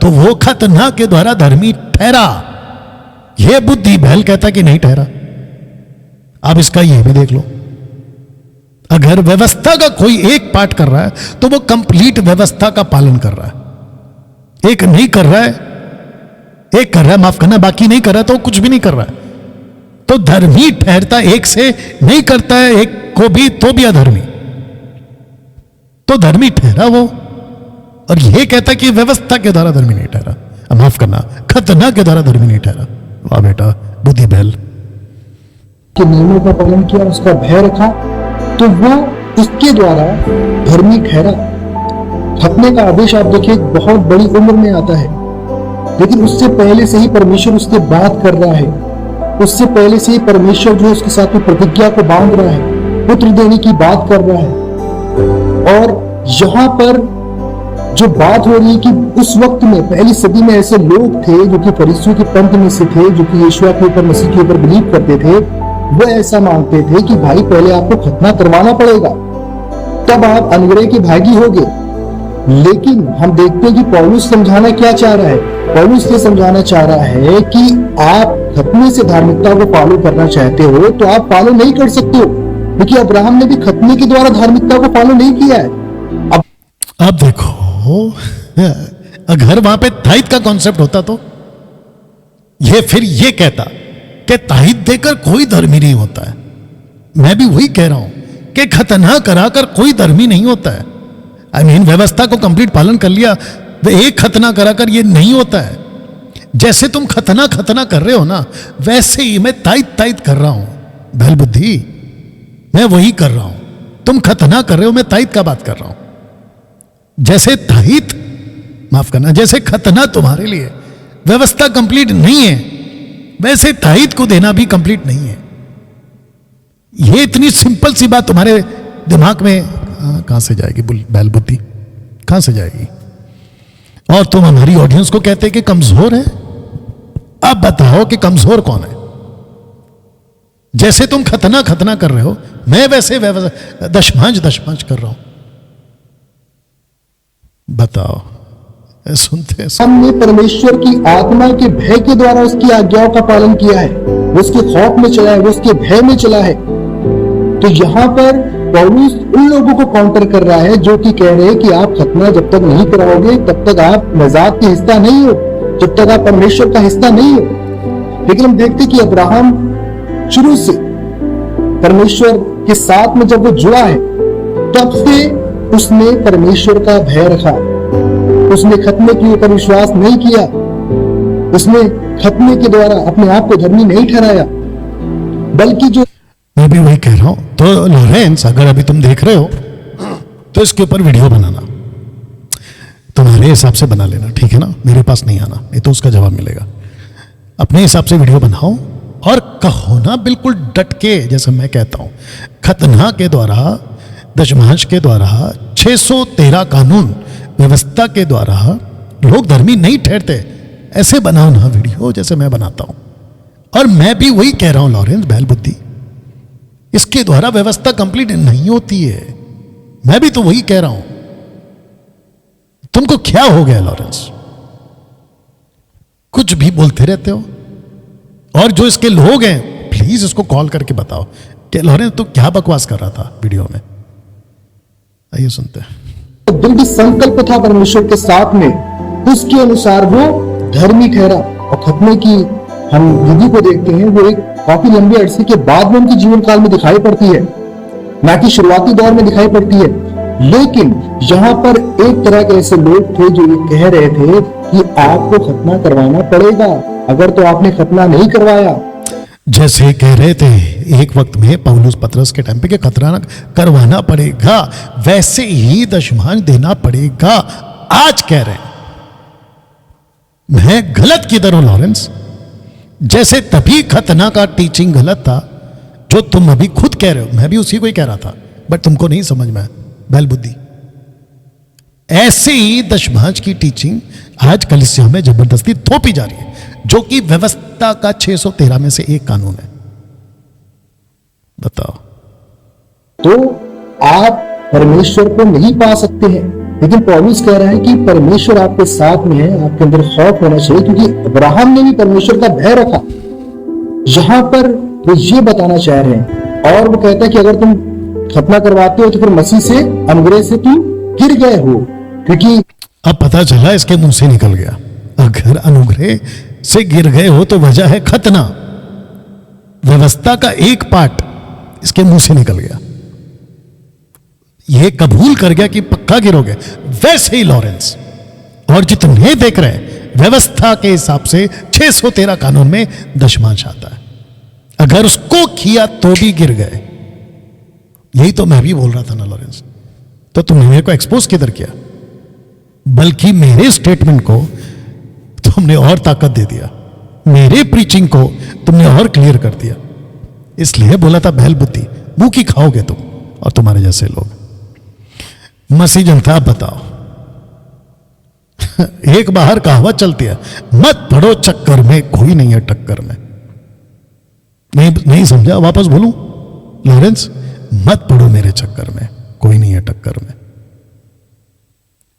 तो वो खतना के द्वारा धर्मी ठहरा। यह बुद्धि बैल कहता कि नहीं ठहरा। अब इसका यह भी देख लो, अगर व्यवस्था का कोई एक पार्ट कर रहा है तो वो कंप्लीट व्यवस्था का पालन कर रहा है। एक नहीं कर रहा है, एक कर रहा है, माफ करना, बाकी नहीं कर रहा है, तो कुछ भी नहीं कर रहा है। तो धर्मी ठहरता एक से, नहीं करता है एक को भी तो भी अधर्मी। तो धर्मी ठहरा वो, और यह कहता कि व्यवस्था के द्वारा धर्मी नहीं ठहरा। माफ करना, खतना के द्वारा धर्मी नहीं ठहरा। वाह बेटा बुद्धि बैल। के नियमों का पालन किया, उसका भय रखा, तो वो उसके द्वारा धर्मी ठहरा। खतने का आदेश आप देखिए बहुत बड़ी उम्र में आता है, लेकिन उससे पहले से ही परमेश्वर उससे बात कर रहा है। उससे पहले से ही परमेश्वर जो है उसके साथ में प्रतिज्ञा को बांध रहा है, पुत्र देने की बात कर रहा है। और यहाँ पर जो बात हो रही है कि उस वक्त में पहली सदी में ऐसे लोग थे जो कि फरीसियों के पंथ में से थे, जो कि यीशु के ऊपर, मसीह के ऊपर बिलीव करते थे। वो ऐसा मानते थे कि भाई पहले आपको खतना करवाना पड़ेगा, तब आप अनुग्रह के भागी होगे। लेकिन हम देखते हैं कि पौलुस समझाना क्या चाह रहा है? पौलुस ये समझाना चाह रहा है कि आप खतने से धार्मिकता को फॉलो करना चाहते हो तो आप फॉलो नहीं कर सकते हो, क्योंकि अब्राहम ने भी खतने के द्वारा धार्मिकता को फॉलो नहीं किया है। अब देखो, अगर वहां पे ताइद का कॉन्सेप्ट होता तो ये फिर ये कहता कि ताइद देकर कोई धर्मी नहीं होता है। मैं भी वही कह रहा हूं कि खतना कराकर कोई धर्मी नहीं होता है। आई मीन व्यवस्था को कंप्लीट पालन कर लिया, तो एक खतना कराकर ये नहीं होता है। जैसे तुम खतना कर रहे हो ना, वैसे ही मैं ताइद कर रहा हूं। बैल बुद्धि, मैं वही कर रहा हूं। तुम खतना कर रहे हो, मैं ताइद का बात कर रहा हूं। जैसे ताइद, माफ करना, जैसे खतना तुम्हारे लिए व्यवस्था कंप्लीट नहीं है, वैसे ताइद को देना भी कंप्लीट नहीं है। ये इतनी सिंपल सी बात तुम्हारे दिमाग में कहां से जाएगी? बैल बुद्धि कहां से जाएगी? और तुम हमारी ऑडियंस को कहते कि कमजोर है। अब बताओ कि कमजोर कौन है? जैसे तुम खतना कर रहे हो, मैं वैसे दशमांश कर रहा हूं। बताओ, सुनते हैं। हमने परमेश्वर की आत्मा के भय के द्वारा उसकी आज्ञाओं का पालन किया है, वो उसके खौफ में चला है, वो उसके भय में चला है। तो यहाँ पर पौलुस उन लोगों को काउंटर कर रहा है जो कि कह रहे हैं कि आप खतना जब तक नहीं कराओगे तब तक आप मजाक के हिस्सा नहीं हो, जब तक आप परमेश्वर का हिस्सा नहीं हो। लेकिन हम देखते कि अब्राहम शुरू से परमेश्वर के साथ में जब वो जुड़ा है, तब से उसने परमेश्वर का भय रखा। उसने खतने के ऊपर विश्वास नहीं किया। उसने खतने के द्वारा अपने आप को धर्मी नहीं ठहराया, बल्कि जो मैं भी वही कह रहा हूं। तो लॉरेंस, अगर अभी तुम देख रहे हो तो इसके ऊपर वीडियो बनाना, तुम्हारे हिसाब से बना लेना, ठीक है ना? मेरे पास नहीं आना, नहीं तो उसका जवाब मिलेगा। अपने हिसाब से वीडियो बनाओ और कहो ना बिल्कुल डट के, जैसे मैं कहता हूं, खतना के द्वारा, दशमांश के द्वारा, 613 कानून व्यवस्था के द्वारा लोग धर्मी नहीं ठहरते। ऐसे बनाओ ना वीडियो जैसे मैं बनाता हूं। और मैं भी वही कह रहा हूं लॉरेंस, बैल बुद्धि, इसके द्वारा व्यवस्था कंप्लीट नहीं होती है। मैं भी तो वही कह रहा हूं। तुमको क्या हो गया लॉरेंस? कुछ भी बोलते रहते हो। और जो इसके लोग हैं, प्लीज इसको कॉल करके बताओ कि लॉरेंस तू क्या बकवास कर रहा था वीडियो में। आइए सुनते हैं। दिल भी संकल्प था परमेश्वर के साथ में, उसके अनुसार वो धर्मी ठहरा। और खतने की हम विधि को देखते हैं, वो एक काफी लंबे अरसे के बाद में उनके जीवन काल में दिखाई पड़ती है, ना कि शुरुआती दौर में दिखाई पड़ती है। लेकिन यहाँ पर एक तरह के ऐसे लोग थे जो ये कह रहे थे कि आपको खतना करवाना पड़ेगा, अगर तो आपने खतना नहीं करवाया। जैसे कह रहे थे एक वक्त में पौलुस पतरस के टाइम पे कि खतना करवाना पड़ेगा, वैसे ही दशमांश देना पड़ेगा आज कह रहे हैं। मैं गलत किधर हूं लॉरेंस? जैसे तभी खतना का टीचिंग गलत था, जो तुम अभी खुद कह रहे हो, मैं भी उसी को ही कह रहा था, बट तुमको नहीं समझ में, बैल बुद्धि। ऐसे ही दशमांश की टीचिंग आज कलीसिया में जबरदस्ती थोपी जा रही है, जो कि व्यवस्था का 613 में से एक कानून है। बताओ। तो आप परमेश्वर को नहीं पा सकते हैं, लेकिन पौलुस कह रहा है कि परमेश्वर आपके साथ में है, आपके अंदर खौफ होना चाहिए, क्योंकि अब्राहम ने भी परमेश्वर का भय रखा। यहां पर वो ये बताना चाह रहे हैं। और वो कहता है कि अगर तुम खतना करवाते हो तो फिर मसीह से, अनुग्रह से तुम गिर गए हो, क्योंकि अब पता चला इसके मुंह से निकल गया, अगर अनुग्रह से गिर गए हो तो वजह है खतना। व्यवस्था का एक पार्ट इसके मुंह से निकल गया, ये कबूल कर गया कि पक्का गिरोगे। वैसे ही लॉरेंस और जितने देख रहे हैं, व्यवस्था के हिसाब से 613 कानून में दशमांश आता है, अगर उसको किया तो भी गिर गए। यही तो मैं भी बोल रहा था ना लॉरेंस। तो तुमने मेरे को एक्सपोज किधर किया, बल्कि मेरे स्टेटमेंट को तुमने और ताकत दे दिया, मेरे प्रीचिंग को तुमने और क्लियर कर दिया। इसलिए बोला था बैल बुद्धि, मुंह की खाओगे तुम और तुम्हारे जैसे लोग। मसीह जनता, आप बताओ। एक बाहर कहावत चलती है, मत पड़ो चक्कर में, कोई नहीं है टक्कर में। नहीं समझा? वापस बोलूं लॉरेंस, मत पड़ो मेरे चक्कर में, कोई नहीं है टक्कर में।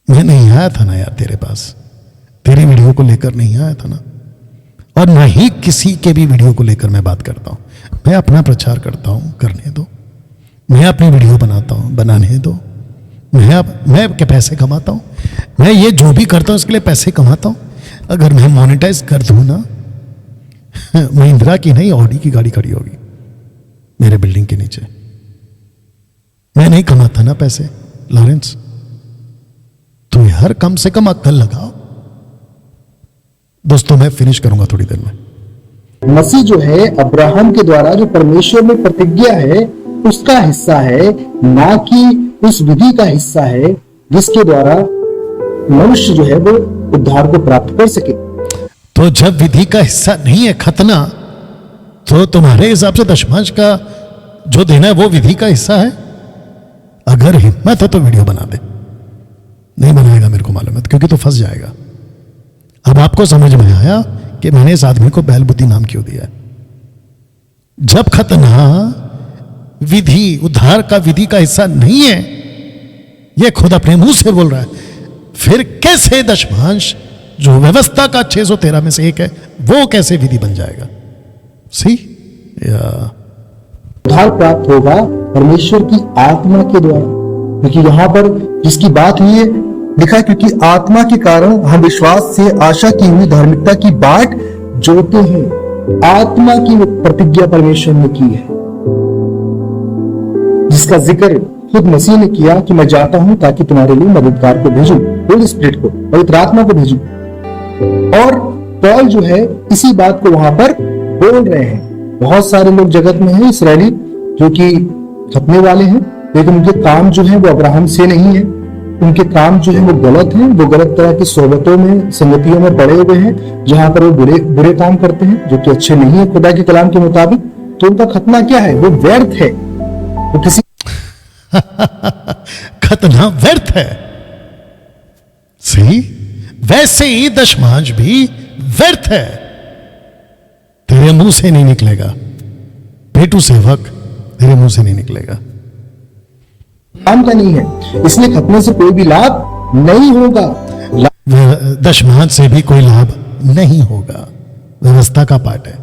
मैं नहीं आया था ना यार तेरे पास, तेरी वीडियो को लेकर नहीं आया था ना, और ना ही किसी के भी वीडियो को लेकर मैं बात करता हूं। मैं अपना प्रचार करता हूं, करने दो। मैं अपनी वीडियो बनाता हूं, बनाने दो। मैं क्या पैसे कमाता हूं? मैं ये जो भी करता हूं उसके लिए पैसे कमाता हूं। अगर मैं मोनेटाइज कर दूं ना, महिंद्रा की नहीं ऑडी की गाड़ी खड़ी होगी मेरे बिल्डिंग के नीचे। मैं नहीं कमाता ना पैसे लॉरेंस, तो यार कम से कम अक्ल लगाओ। दोस्तों मैं फिनिश करूंगा थोड़ी देर में। मसीह जो है अब्राहम के द्वारा जो परमेश्वर में प्रतिज्ञा है उसका हिस्सा है, ना कि उस विधि का हिस्सा है जिसके द्वारा मनुष्य जो है वो उद्धार को प्राप्त कर सके। तो जब विधि का हिस्सा नहीं है खतना, तो तुम्हारे हिसाब से दशमांश का जो देना है वो विधि का हिस्सा है? अगर हिम्मत है तो वीडियो बना दे। नहीं बनाएगा मेरे को मालूम है, क्योंकि तो फंस जाएगा। अब आपको समझ में आया कि मैंने इस आदमी को बैल बुद्धि नाम क्यों दिया है। जब खतना विधि, उद्धार का विधि का हिस्सा नहीं है, यह खुद अपने मुंह से बोल रहा है, फिर कैसे दशमांश जो व्यवस्था का 613 में से एक है वो कैसे विधि बन जाएगा? सी या उद्धार प्राप्त होगा परमेश्वर की आत्मा के द्वारा, क्योंकि यहां पर जिसकी बात हुई है लिखा है, क्योंकि आत्मा के कारण हम विश्वास से आशा की हुई धार्मिकता की बाट जोते हैं। आत्मा की प्रतिज्ञा परमेश्वर ने की है। जिसका जिक्र खुद मसीह ने किया कि मैं जाता हूं ताकि तुम्हारे लिए मददगार को भेजूं, होली स्पिरिट को, पवित्र आत्मा को भेजूं। और पॉल जो है इसी बात को वहां पर बोल रहे हैं। बहुत सारे लोग जगत में हैं इसराइली जो कि खपने वाले हैं, लेकिन उनके काम जो है वो अब्राहम से नहीं है। उनके काम जो है वो गलत है, वो गलत तरह की सोबतों में, संगतियों में पड़े हुए हैं, जहां पर वो बुरे काम करते हैं जो कि अच्छे नहीं है खुदा के कलाम के मुताबिक। तो उनका खतना क्या है? वो व्यर्थ है, वो किसी खतना व्यर्थ है। सही, वैसे ही दशमांश भी व्यर्थ है, तेरे मुंह से नहीं निकलेगा। पेटू सेवक तेरे मुंह से नहीं निकलेगा। काम का नहीं है, इसलिए खतने से कोई भी लाभ नहीं होगा। दशमांश से भी कोई लाभ नहीं होगा, व्यवस्था का पार्ट है।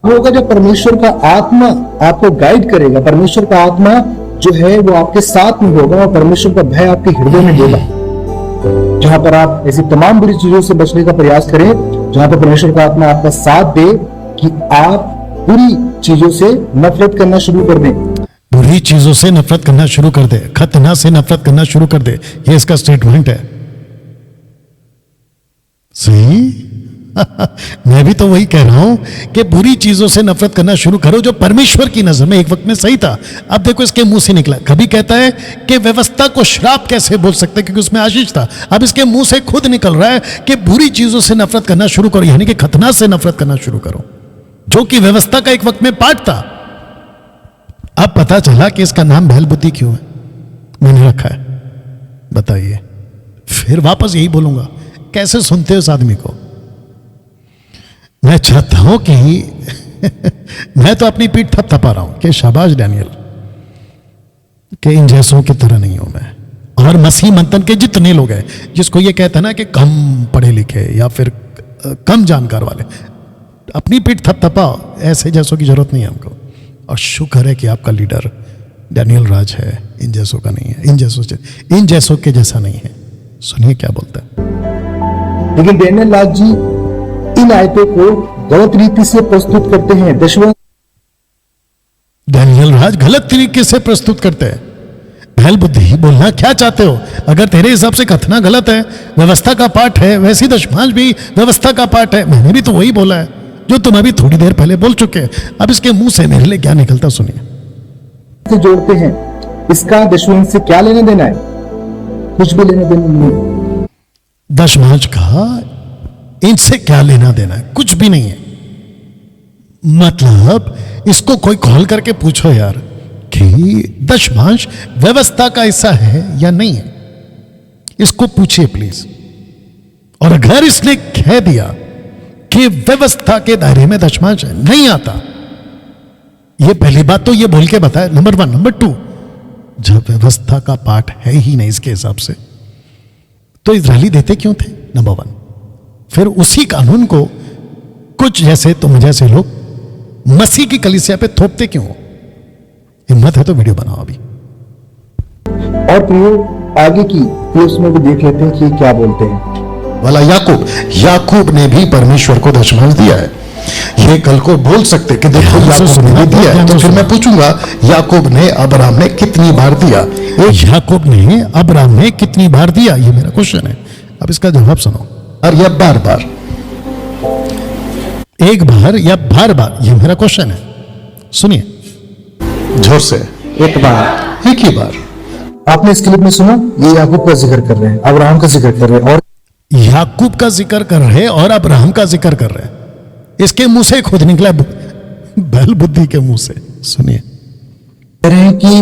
होगा जब परमेश्वर का आत्मा आपको गाइड करेगा, परमेश्वर का आत्मा जो है वो आपके साथ में होगा और परमेश्वर का भय आपके हृदय में होगा, जहां पर आप ऐसी तमाम बुरी चीजों से बचने का प्रयास करें, जहां पर परमेश्वर का आत्मा आपका साथ दे कि आप बुरी चीजों से नफरत करना शुरू कर दें। बुरी चीजों से नफरत करना शुरू कर दे, खतना से नफरत करना शुरू कर दे, ये इसका स्टेटमेंट है। सही मैं भी तो वही कह रहा हूं कि बुरी चीजों से नफरत करना शुरू करो जो परमेश्वर की नजर में एक वक्त में सही था। अब देखो इसके मुंह से निकला, कभी कहता है कि व्यवस्था को श्राप कैसे बोल सकते क्योंकि उसमें आशीष था। अब इसके मुंह से खुद निकल रहा है कि बुरी चीजों से नफरत करना शुरू करो, यानी कि खतना से नफरत करना शुरू करो, जो कि व्यवस्था का एक वक्त में पार्ट था। अब पता चला कि इसका नाम बैल बुद्धि क्यों है, मैंने रखा है, बताइए। फिर वापस यही बोलूंगा, कैसे सुनते हो इस आदमी को? मैं चाहता हूं कि मैं तो अपनी पीठ थपथपा रहा हूं कि शाबाश डैनियल, कि इन जैसों की तरह नहीं हूं मैं। और मसीह मंथन के जितने लोग हैं जिसको ये कहते हैं ना कि कम पढ़े लिखे या फिर कम जानकार वाले, अपनी पीठ थपथपाओ, ऐसे जैसों की जरूरत नहीं है हमको। और शुक्र है कि आपका लीडर डैनियल राज है, इन जैसों का नहीं है, इन जैसों के जैसा नहीं है। सुनिए क्या बोलता है। लेकिन डैनियल राज जी इन आयतों को गलत रीति से प्रस्तुत करते हैं। डैनियल राज गलत तरीके से प्रस्तुत करते हैं। बैल बुद्धि बोलना क्या चाहते हो? अगर तेरे हिसाब से कथना गलत है, व्यवस्था का पार्ट है, वैसे ही दशमांश भी व्यवस्था का पार्ट है। मैंने भी तो वही बोला है जो तुम अभी थोड़ी देर पहले बोल चुके हैं। अब इसके मुंह से मेरे लिए क्या निकलता सुनिए। जोड़ते हैं, इसका दशमांश से क्या लेना देना है? कुछ भी लेना देना नहीं। दशमांश का इनसे क्या लेना देना है? कुछ भी नहीं है। मतलब इसको कोई कॉल करके पूछो यार कि दशमांश व्यवस्था का हिस्सा है या नहीं है, इसको पूछिए प्लीज। और अगर इसने कह दिया कि व्यवस्था के दायरे में दशमांश नहीं आता, ये पहली बात तो ये बोल के बताया, नंबर 1। नंबर 2, जब व्यवस्था का पार्ट है ही नहीं इसके हिसाब से, तो इजरायली देते क्यों थे? नंबर 1। फिर उसी कानून को कुछ जैसे तुम जैसे लोग मसीह की कलीसिया पे थोपते क्यों हो? हिम्मत है तो वीडियो बनाओ अभी। और प्रियो आगे की क्लिप्स में भी देख लेते हैं कि क्या बोलते हैं। वाला याकूब ने भी परमेश्वर को दशमांश दिया है। ये कल को बोल सकते कि देखो याकूब ने भी दिया है, तो फिर मैं पूछूंगा याकूब ने अब्राहम ने कितनी बार दिया? याकूब ने अब्राहम ने कितनी बार दिया, ये मेरा क्वेश्चन है। अब इसका जवाब सुनो। और या बार बार, एक बार या बार बार, ये मेरा क्वेश्चन है। सुनिए जोर से। एक बार, एक ही बार। आपने इस क्लिप में सुना, ये याकूब का जिक्र कर रहे हैं, अब्राहम का जिक्र कर रहे हैं, और याकूब का जिक्र कर रहे और अब्राहम का जिक्र कर रहे हैं। इसके मुंह से खुद निकला, बैल बुद्धि के मुंह से। सुनिए, कह रहे हैं कि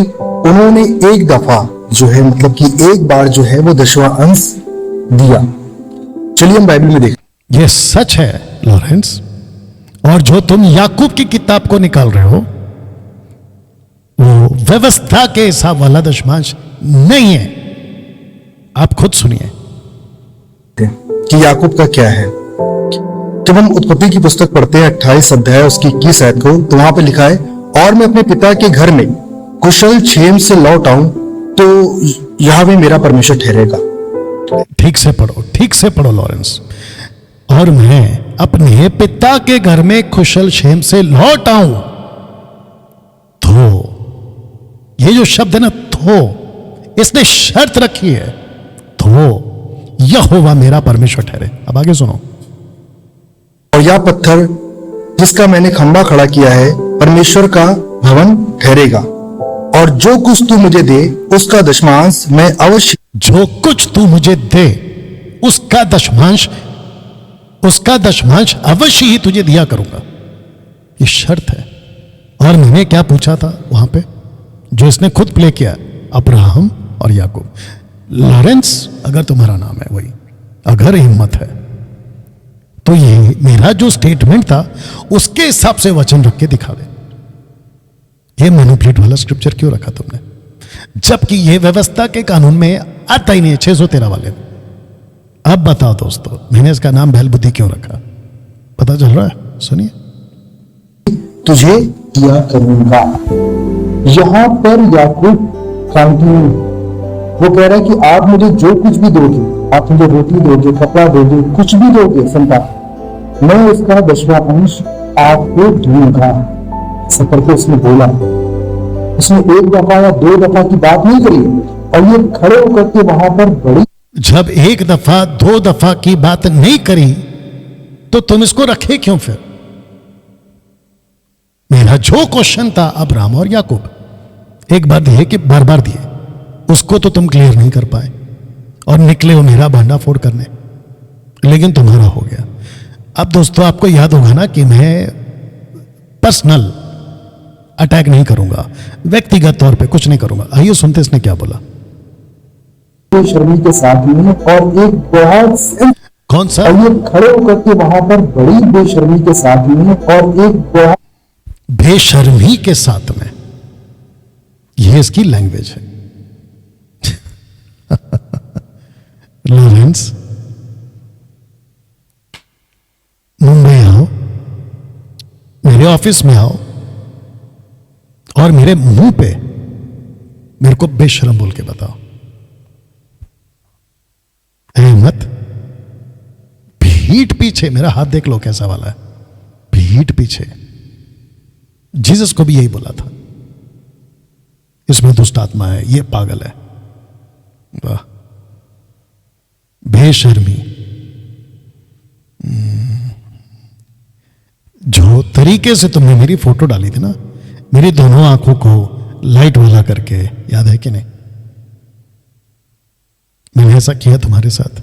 उन्होंने एक दफा जो है, मतलब कि एक बार जो है वो 10वां अंश दिया। चलिए हम बाइबल में देखें। ये सच है लॉरेंस, और जो तुम याकूब की किताब को निकाल रहे हो वो व्यवस्था के हिसाब वाला दशमांश नहीं है। आप खुद सुनिए कि याकूब का क्या है। जब हम उत्पत्ति की पुस्तक पढ़ते हैं 28 अध्याय उसकी 21 आयत को, तो वहां पे लिखा है, और मैं अपने पिता के घर में कुशल क्षेम से लौट आऊं तो यहोवा मेरा परमेश्वर ठहरेगा। ठीक से पढ़ो, ठीक से पढ़ो लॉरेंस। और मैं अपने पिता के घर में कुशल क्षेम से लौट आऊं तो ये जो शब्द है ना थो, इसने शर्त रखी है, थो यहोवा मेरा परमेश्वर ठहरे। अब आगे सुनो। और यह पत्थर जिसका मैंने खंभा खड़ा किया है परमेश्वर का भवन ठहरेगा, और जो कुछ तू मुझे दे उसका दशमांश मैं अवश्य, जो कुछ तू मुझे दे उसका दशमांश अवश्य ही तुझे दिया करूंगा। ये शर्त है। और मैंने क्या पूछा था वहां पे, जो इसने खुद प्ले किया, अब्राहम और याकूब। लॉरेंस अगर तुम्हारा नाम है वही, अगर हिम्मत है तो ये मेरा जो स्टेटमेंट था उसके हिसाब से वचन रख के दिखा दे। ये मैनिपुलेट वाला स्क्रिप्चर क्यों रखा तुमने, जबकि ये व्यवस्था के कानून में आता ही नहीं है 613 वाले। अब बताओ दोस्तों, मैंने इसका नाम बैल बुद्धि क्यों रखा, पता चल रहा है? सुनिए। तुझे दिया करूंगा। यहां पर याकूब कंटिन्यू, वो कह रहा है कि आप मुझे जो कुछ भी दोगे, आप मुझे रोटी दोगे, कपड़ा दोगे, कुछ भी दोगे संतान, मैं उसका 10वां अंश आपको दूंगा। सफर को उसने बोला, उसने एक दफा या 2 दफा की बात नहीं करी, और ये खड़े होकर के वहां पर बड़ी, जब 1 दफा 2 दफा की बात नहीं करी तो तुम इसको रखे क्यों फिर? मेरा जो क्वेश्चन था अब्राहम और याकूब, एक बार दिए कि बार बार दिए, उसको तो तुम क्लियर नहीं कर पाए और निकले हो मेरा भांडा फोड़ करने, लेकिन तुम्हारा हो गया। अब दोस्तों आपको याद होगा ना कि मैं पर्सनल अटैक नहीं करूंगा, व्यक्तिगत तौर पे कुछ नहीं करूंगा। आइए सुनते इसने क्या बोला। बेशर्मी के साथ में, और एक बहुत, कौन सा? और ये खड़े होकर के वहां पर बड़ी बेशर्मी के साथ में, और एक बहुत बेशर्मी के साथ में, यह इसकी लैंग्वेज है। लॉरेंस, मुंबई आओ, मेरे ऑफिस में आओ और मेरे मुंह पे मेरे को बेशर्म बोल के बताओ। अहमद, पीठ पीछे, मेरा हाथ देख लो कैसा वाला है, पीठ पीछे। जीसस को भी यही बोला था, इसमें दुष्ट आत्मा है, ये पागल है। वाह, बेशर्मी। जो तरीके से तुमने मेरी फोटो डाली थी ना, मेरी दोनों आंखों को लाइट वाला करके, याद है कि नहीं? मैंने ऐसा किया तुम्हारे साथ?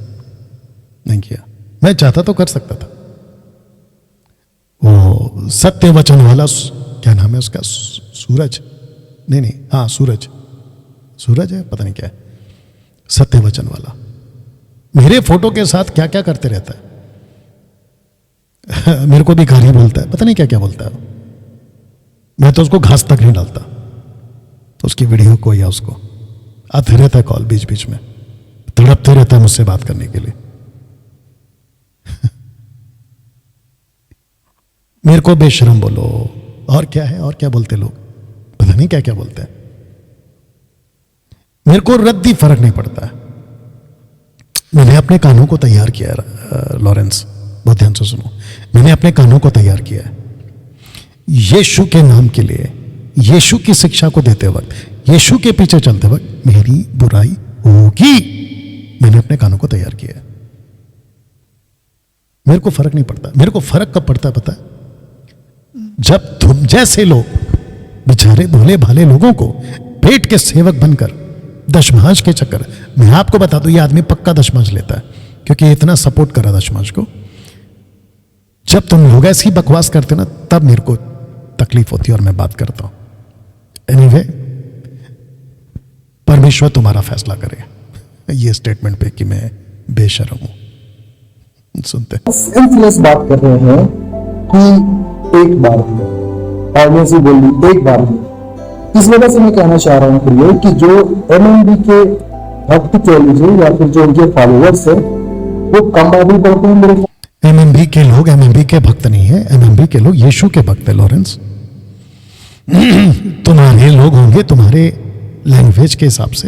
नहीं किया। मैं चाहता तो कर सकता था। वो सत्य वचन वाला, क्या नाम है उसका, सूरज, नहीं, हाँ सूरज है, पता नहीं क्या है, सत्य वचन वाला, मेरे फोटो के साथ क्या क्या करते रहता है। मेरे को भी गाली बोलता है, पता नहीं क्या क्या बोलता है। मैं तो उसको घास तक नहीं डालता, तो उसकी वीडियो को या उसको आते रहता है कॉल, बीच बीच में तड़पते रहता है मुझसे बात करने के लिए। मेरे को बेशरम बोलो, और क्या है, और क्या बोलते लोग, पता नहीं क्या क्या बोलते हैं। मेरे को रद्दी फर्क नहीं पड़ता है। मैंने अपने कानों को तैयार किया है लॉरेंस, बहुत ध्यान से सुनो, मैंने अपने कानों को तैयार किया है यीशु के नाम के लिए, यीशु की शिक्षा को देते वक्त, यीशु के पीछे चलते वक्त मेरी बुराई होगी। मैंने अपने कानों को तैयार किया है। मेरे को फर्क नहीं पड़ता। मेरे को फर्क कब पड़ता है पता है? जब तुम जैसे लोग बेचारे भोले भाले लोगों को पेट के सेवक बनकर दशमांश के चक्कर, मैं आपको बता दूं ये आदमी पक्का दशमांश लेता है, क्योंकि इतना सपोर्ट करा दशमांश को। जब तुम लोग ऐसी बकवास करते हो ना, तब मेरे को तकलीफ होती है और मैं बात करता हूं। एनीवे, परमेश्वर तुम्हारा फैसला करे ये स्टेटमेंट पे कि मैं बेशर्म हूं। सुनते सेंसलेस बात कर रहे हैं कि एक बार में, और मैं से बोल दी एक बार में। इस वजह से मैं कहना चाह रहा हूं प्रिय कि जो एमएमबी के भक्त कह लीजिए या फिर जो उनके फॉलोअर्स है, वो कम बाइबल पढ़ते हैं। मेरे एमएमबी के लोग एमएमबी के भक्त नहीं है, एमएमबी के लोग यीशु के भक्त है लॉरेंस। तुम्हारे लोग होंगे तुम्हारे लैंग्वेज के हिसाब से,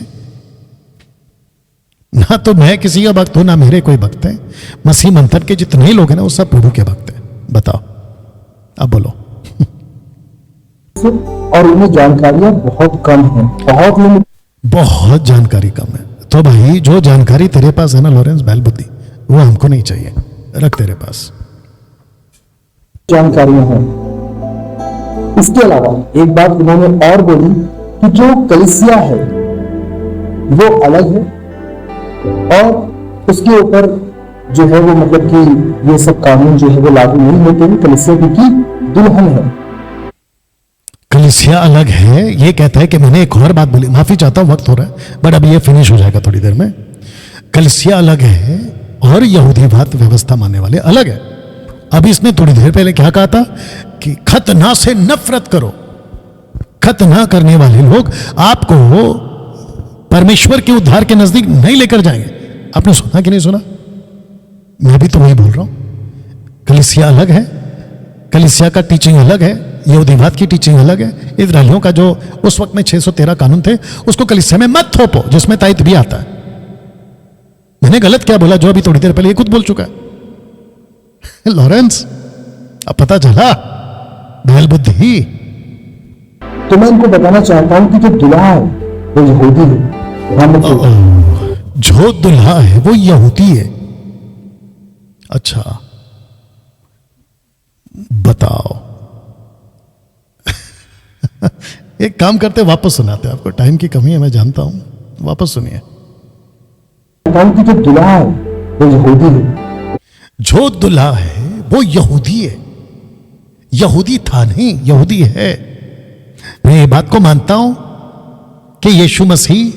ना तो मैं किसी का भक्त हूं ना मेरे कोई भक्त है। मसीह मंथन के जितने लोग हैं ना वो सब प्रभु के भक्त हैं। बताओ, अब बोलो। और उन्हें जानकारियां बहुत कम है, बहुत जानकारी कम है। तो भाई जो जानकारी तेरे पास है ना लॉरेंस बैलबुद्धि, वो हमको नहीं चाहिए, रख तेरे पास। जानकारियां हैं। इसके अलावा एक बात उन्होंने और बोली कि जो कलीसिया है वो अलग है और उसके ऊपर जो है वो मतलब कि ये सब कानून जो है वो लागू नहीं होते हैं। कलीसिया की दुल्हन है। कलीसिया अलग है, ये कहता है कि मैंने एक और बात बोली, माफी चाहता हूं वक्त हो रहा है बट अब ये फिनिश हो जाएगा थोड़ी देर में। कलीसिया अलग है और यहूदीवाद व्यवस्था मानने वाले अलग है। अभी इसने थोड़ी देर पहले क्या कहा था कि खतना से नफरत करो। खतना करने वाले लोग आपको परमेश्वर के उद्धार के नजदीक नहीं लेकर जाएंगे। आपने सुना कि नहीं सुना? मैं भी तो वही बोल रहा हूं। कलीसिया अलग है, कलीसिया का टीचिंग अलग है, यहूदीवाद की टीचिंग अलग है। इजराइलियों का जो उस वक्त में 613 कानून थे उसको कलीसिया में मत थोपो, जिसमें तायत भी आता है। मैंने गलत क्या बोला जो अभी थोड़ी देर पहले ये खुद बोल चुका है लॉरेंस? अब पता चला बैलबुद्धि। तो मैं इनको बताना चाहता हूं कि जो दुल्हा है वो यहूदी है। जो दुल्हा है वो यहूदी है। अच्छा बताओ एक काम करते वापस सुनाते, आपको टाइम की कमी है मैं जानता हूं, वापस सुनिए। कि जो दुल्हा है वो यहूदी है। जो दुल्हा है वो यहूदी है। यहूदी था नहीं, यहूदी है। मैं ये बात को मानता हूं कि यीशु मसीह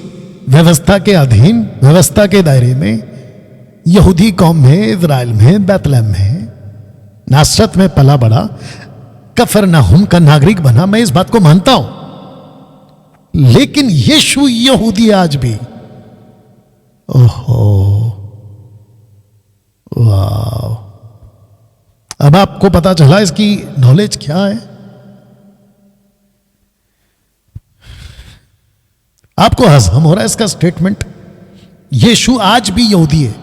व्यवस्था के अधीन, व्यवस्था के दायरे में यहूदी कौम में, इजराइल में, बैतलहम में, नासरत में पला बड़ा, कफरनहूम का नागरिक बना। मैं इस बात को मानता हूं, लेकिन यीशु यहूदी आज भी। ओहो वाह, अब आपको पता चला इसकी नॉलेज क्या है। आपको हजम हो रहा है इसका स्टेटमेंट? यीशु आज भी यहूदी है।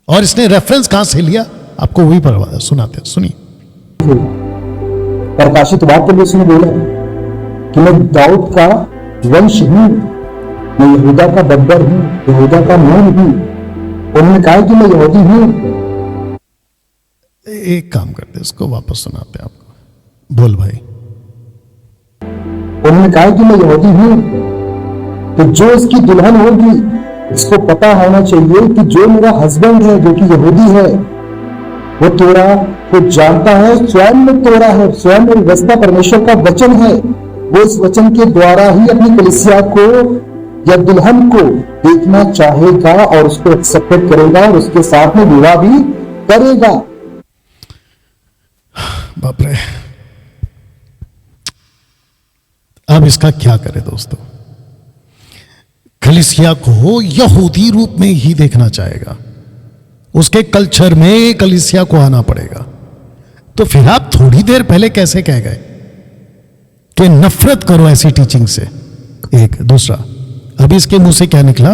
और इसने रेफरेंस कहां से लिया आपको वही पर सुनाते हैं, सुनिए। प्रकाशित वाक्य में उसने बोला कि मैं दाऊद का वंश हूं, मैं यहूदा का बब्बर हूं, यहूदा का मूल हूं। उन्होंने कहा कि मैं यहूदी हूं। एक काम करते इसको वापस सुनाते हैं आपको। बोल भाई। उन्होंने कहा कि मैं यहूदी हूं, तो जो इसकी दुल्हन होगी इसको पता होना चाहिए कि जो मेरा हस्बैंड है जो कि यहूदी है वो तोरा को जानता है, स्वयं में तोरा है, स्वयं में व्यवस्था परमेश्वर का वचन है। वो इस वचन के द्वारा ही अपनी कलीसिया को या दुल्हन को देखना चाहेगा और उसको एक्सेप्ट करेगा और उसके साथ में विवाह भी करेगा। बाप रे, अब इसका क्या करें दोस्तों? कलीसिया को यहूदी रूप में ही देखना चाहेगा, उसके कल्चर में कलीसिया को आना पड़ेगा। तो फिर आप थोड़ी देर पहले कैसे कह गए कि नफरत करो ऐसी टीचिंग से? एक दूसरा, अभी इसके मुंह से क्या निकला?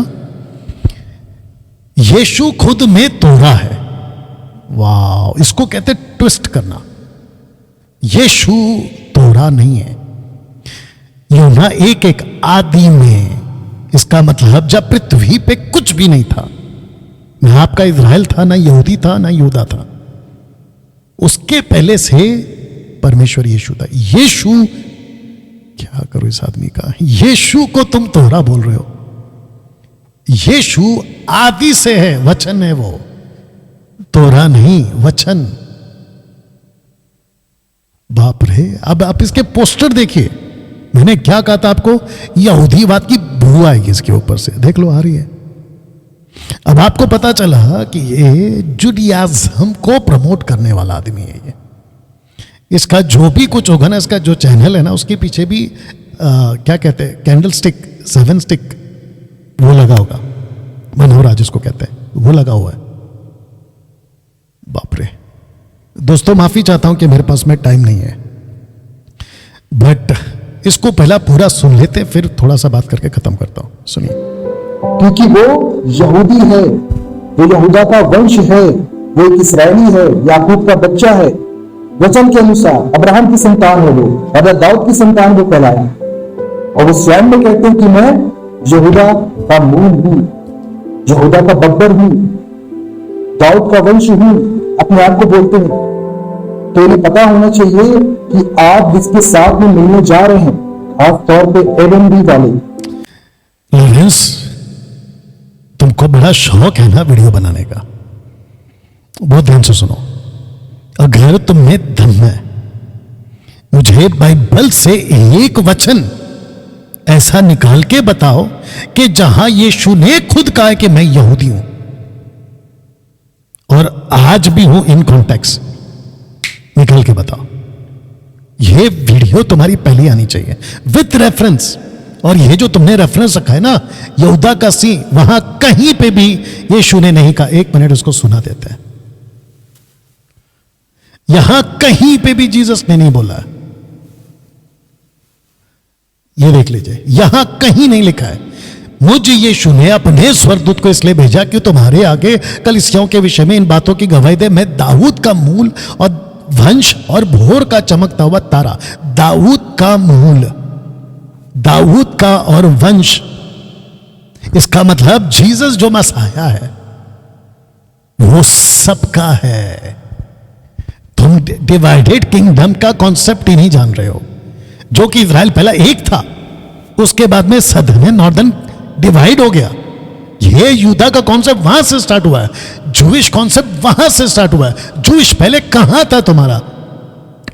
यीशु खुद में तोड़ा है। वाह, इसको कहते ट्विस्ट करना। यीशु तोड़ा नहीं है। यूना एक एक आदि में, इसका मतलब जब पृथ्वी पे कुछ भी नहीं था, ना आपका इजराइल था, ना यहूदी था, ना यहूदा था, उसके पहले से परमेश्वर यीशु था। यीशु, क्या करो इस आदमी का, यीशु को तुम तोड़ा बोल रहे हो। यीशु आदि से है, वचन है वो, तोड़ा नहीं, वचन। बाप रे, अब आप इसके पोस्टर देखिए। मैंने क्या कहा था आपको? यहूदीवाद की बू आएगी इसके ऊपर से, देख लो आ रही है। अब आपको पता चला कि ये जुडियाज्म को प्रमोट करने वाला आदमी है। ये इसका जो भी कुछ होगा ना, इसका जो चैनल है ना, उसके पीछे भी क्या कहते हैं, कैंडल स्टिक, 7 स्टिक वो लगा होगा, मनोहरा जिसको कहते हैं, वो लगा हुआ है। बाप रे दोस्तों, माफी चाहता हूं कि मेरे पास में टाइम नहीं है, बट इसको पहला पूरा सुन लेते, फिर थोड़ा सा बात करके खत्म करता हूं। सुनिए। क्योंकि वो यहूदी है, वो यहूदा का वंश है, वो एक इस्राएली है, याकूब का बच्चा है। वचन के अनुसार अब्राहम की संतान हो वो, और दाऊद की संतान को कहलाया। और वो स्वयं में कहते हैं कि मैं यहूदा का मूल हूं, यहूदा का बब्बर हूं, दाऊद का वंश हूं, अपने आप को बोलते हैं। तो इन्हें पता होना चाहिए कि आप जिसके साथ में मिलने जा रहे हैं, खास तौर पे एलएमबी वाले। लॉरेंस, तुमको बड़ा शौक है ना वीडियो बनाने का, बहुत ध्यान से सुनो। अगर तुम में दम है, मुझे बाइबल से एक वचन ऐसा निकाल के बताओ कि जहां यीशु ने खुद कहा है कि मैं यहूदी हूं और आज भी हूं इन कॉन्टेक्स्ट, निकाल के बताओ। यह वीडियो तुम्हारी पहली आनी चाहिए विथ रेफरेंस। और ये जो तुमने रेफरेंस रखा है ना, यहूदा का सी, वहां कहीं पे भी यीशु ने नहीं कहा। एक मिनट उसको सुना देते हैं। यहां कहीं पे भी जीसस ने नहीं बोला है। ये देख लीजिए, यहां कहीं नहीं लिखा है। मुझ यीशु ने अपने स्वर्गदूत को इसलिए भेजा कि तुम्हारे आगे कलीसियाओं के विषय में इन बातों की गवाही दे। मैं दाऊद का मूल और वंश और भोर का चमकता हुआ तारा। दाऊद का मूल, दाऊद का और वंश, इसका मतलब जीसस जो मसाया है वो सबका है। तुम डिवाइडेड किंगडम का कॉन्सेप्ट ही नहीं जान रहे हो। जो कि इजराइल पहला एक था, उसके बाद में सदर्न नॉर्दर्न डिवाइड हो गया। ये यूदा का कॉन्सेप्ट वहां से स्टार्ट हुआ है, जूइश कॉन्सेप्ट वहां से स्टार्ट हुआ है। जूइश पहले कहां था तुम्हारा?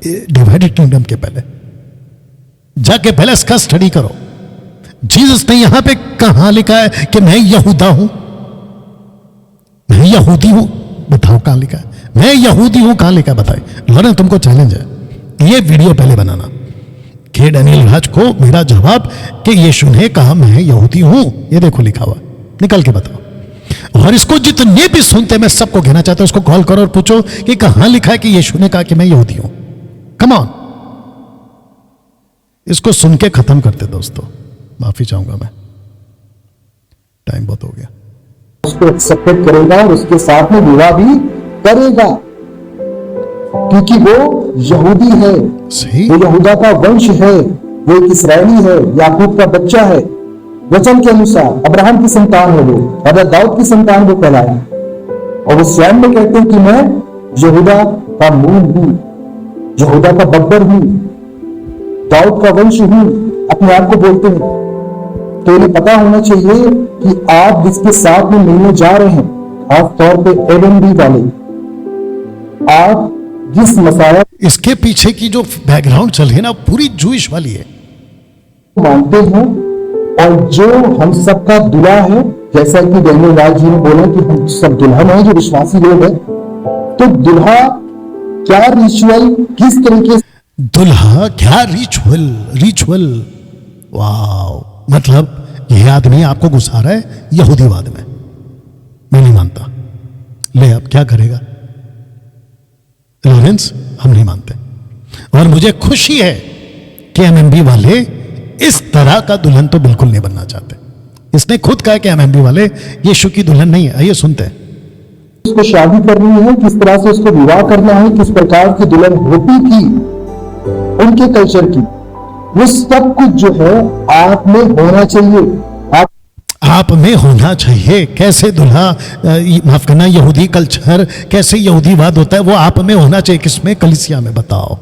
डिवाइडेड किंगडम के पहले जाके पहले इसका स्टडी करो। जीसस ने यहां पे कहां लिखा है कि मैं यहूदा हूं, मैं यहूदी हूं? बताओ कहां लिखा है? मैं यहूदी हूं कहां लिखा है? बताइए। लॉरेंस, तुमको चैलेंज है, ये वीडियो पहले बनाना कि डैनियल राज को मेरा जवाब कि यीशु ने कहा मैं यहूदी हूं, ये देखो लिखा हुआ, निकल के बताओ। और इसको जितने भी सुनते, मैं सबको कहना चाहता हूं, उसको कॉल करो और पूछो कि कहां लिखा है कि यीशु ने कहा कि मैं यहूदी हूं। कम ऑन, इसको सुन के खत्म करते दोस्तों। माफी चाहूंगा मैं, टाइम बहुत हो गया। उसको एक्सेप्ट करेगा और उसके साथ में विवाह भी करेगा, क्योंकि वो यहूदी है, सही। वो यहूदा का वंश है, वो एक इसराइली है, याकूब का बच्चा है। वचन के अनुसार अब्राहम की संतान है वो, और दाऊद की संतान को कहलाया। और वो स्वयं में कहते हैं कि मैं यहूदा का मूल हूं, यहूदा का बब्बर हूं, दाऊद का वंश हूं, अपने आप को बोलते हैं। तो इन्हें पता होना चाहिए कि आप जिसके साथ में मिलने जा रहे हैं, खास तौर पे एलएमबी वाले, आप जिस मसाया इसके पीछे की जो बैकग्राउंड चल रही है ना, पूरी जूइश वाली है। मानते हैं और जो हम सबका दुल्हा है, जैसा कि डैनियल राज जी ने बोला कि हम सब दुल्हन है जो विश्वासी लोग हैं। तो दुल्हा क्या रिचुअल, किस तरीके से दुल्हा क्या रिचुअल, रिचुअल, वाह। मतलब यह आदमी आपको घुसा रहा है यहूदीवाद में। मैं नहीं मानता, ले अब क्या करेगा लॉरेंस? हम नहीं मानते। और मुझे खुशी है कि एमएमबी वाले इस तरह का दुल्हन तो बिल्कुल नहीं बनना चाहते। इसने खुद कहा कि एमएमबी वाले यीशु की दुल्हन नहीं है। आइए सुनते हैं। उसको शादी करनी है, किस तरह से उसको विवाह करना है, किस प्रकार की दुल्हन होती थी उनके कल्चर की, वो सब कुछ जो है आप में होना चाहिए। आप में होना चाहिए। कैसे दुल्हा, माफ करना, यहूदी कल्चर, कैसे यहूदीवाद होता है, वो आप में होना चाहिए। किसमें? कलीसिया में। बताओ,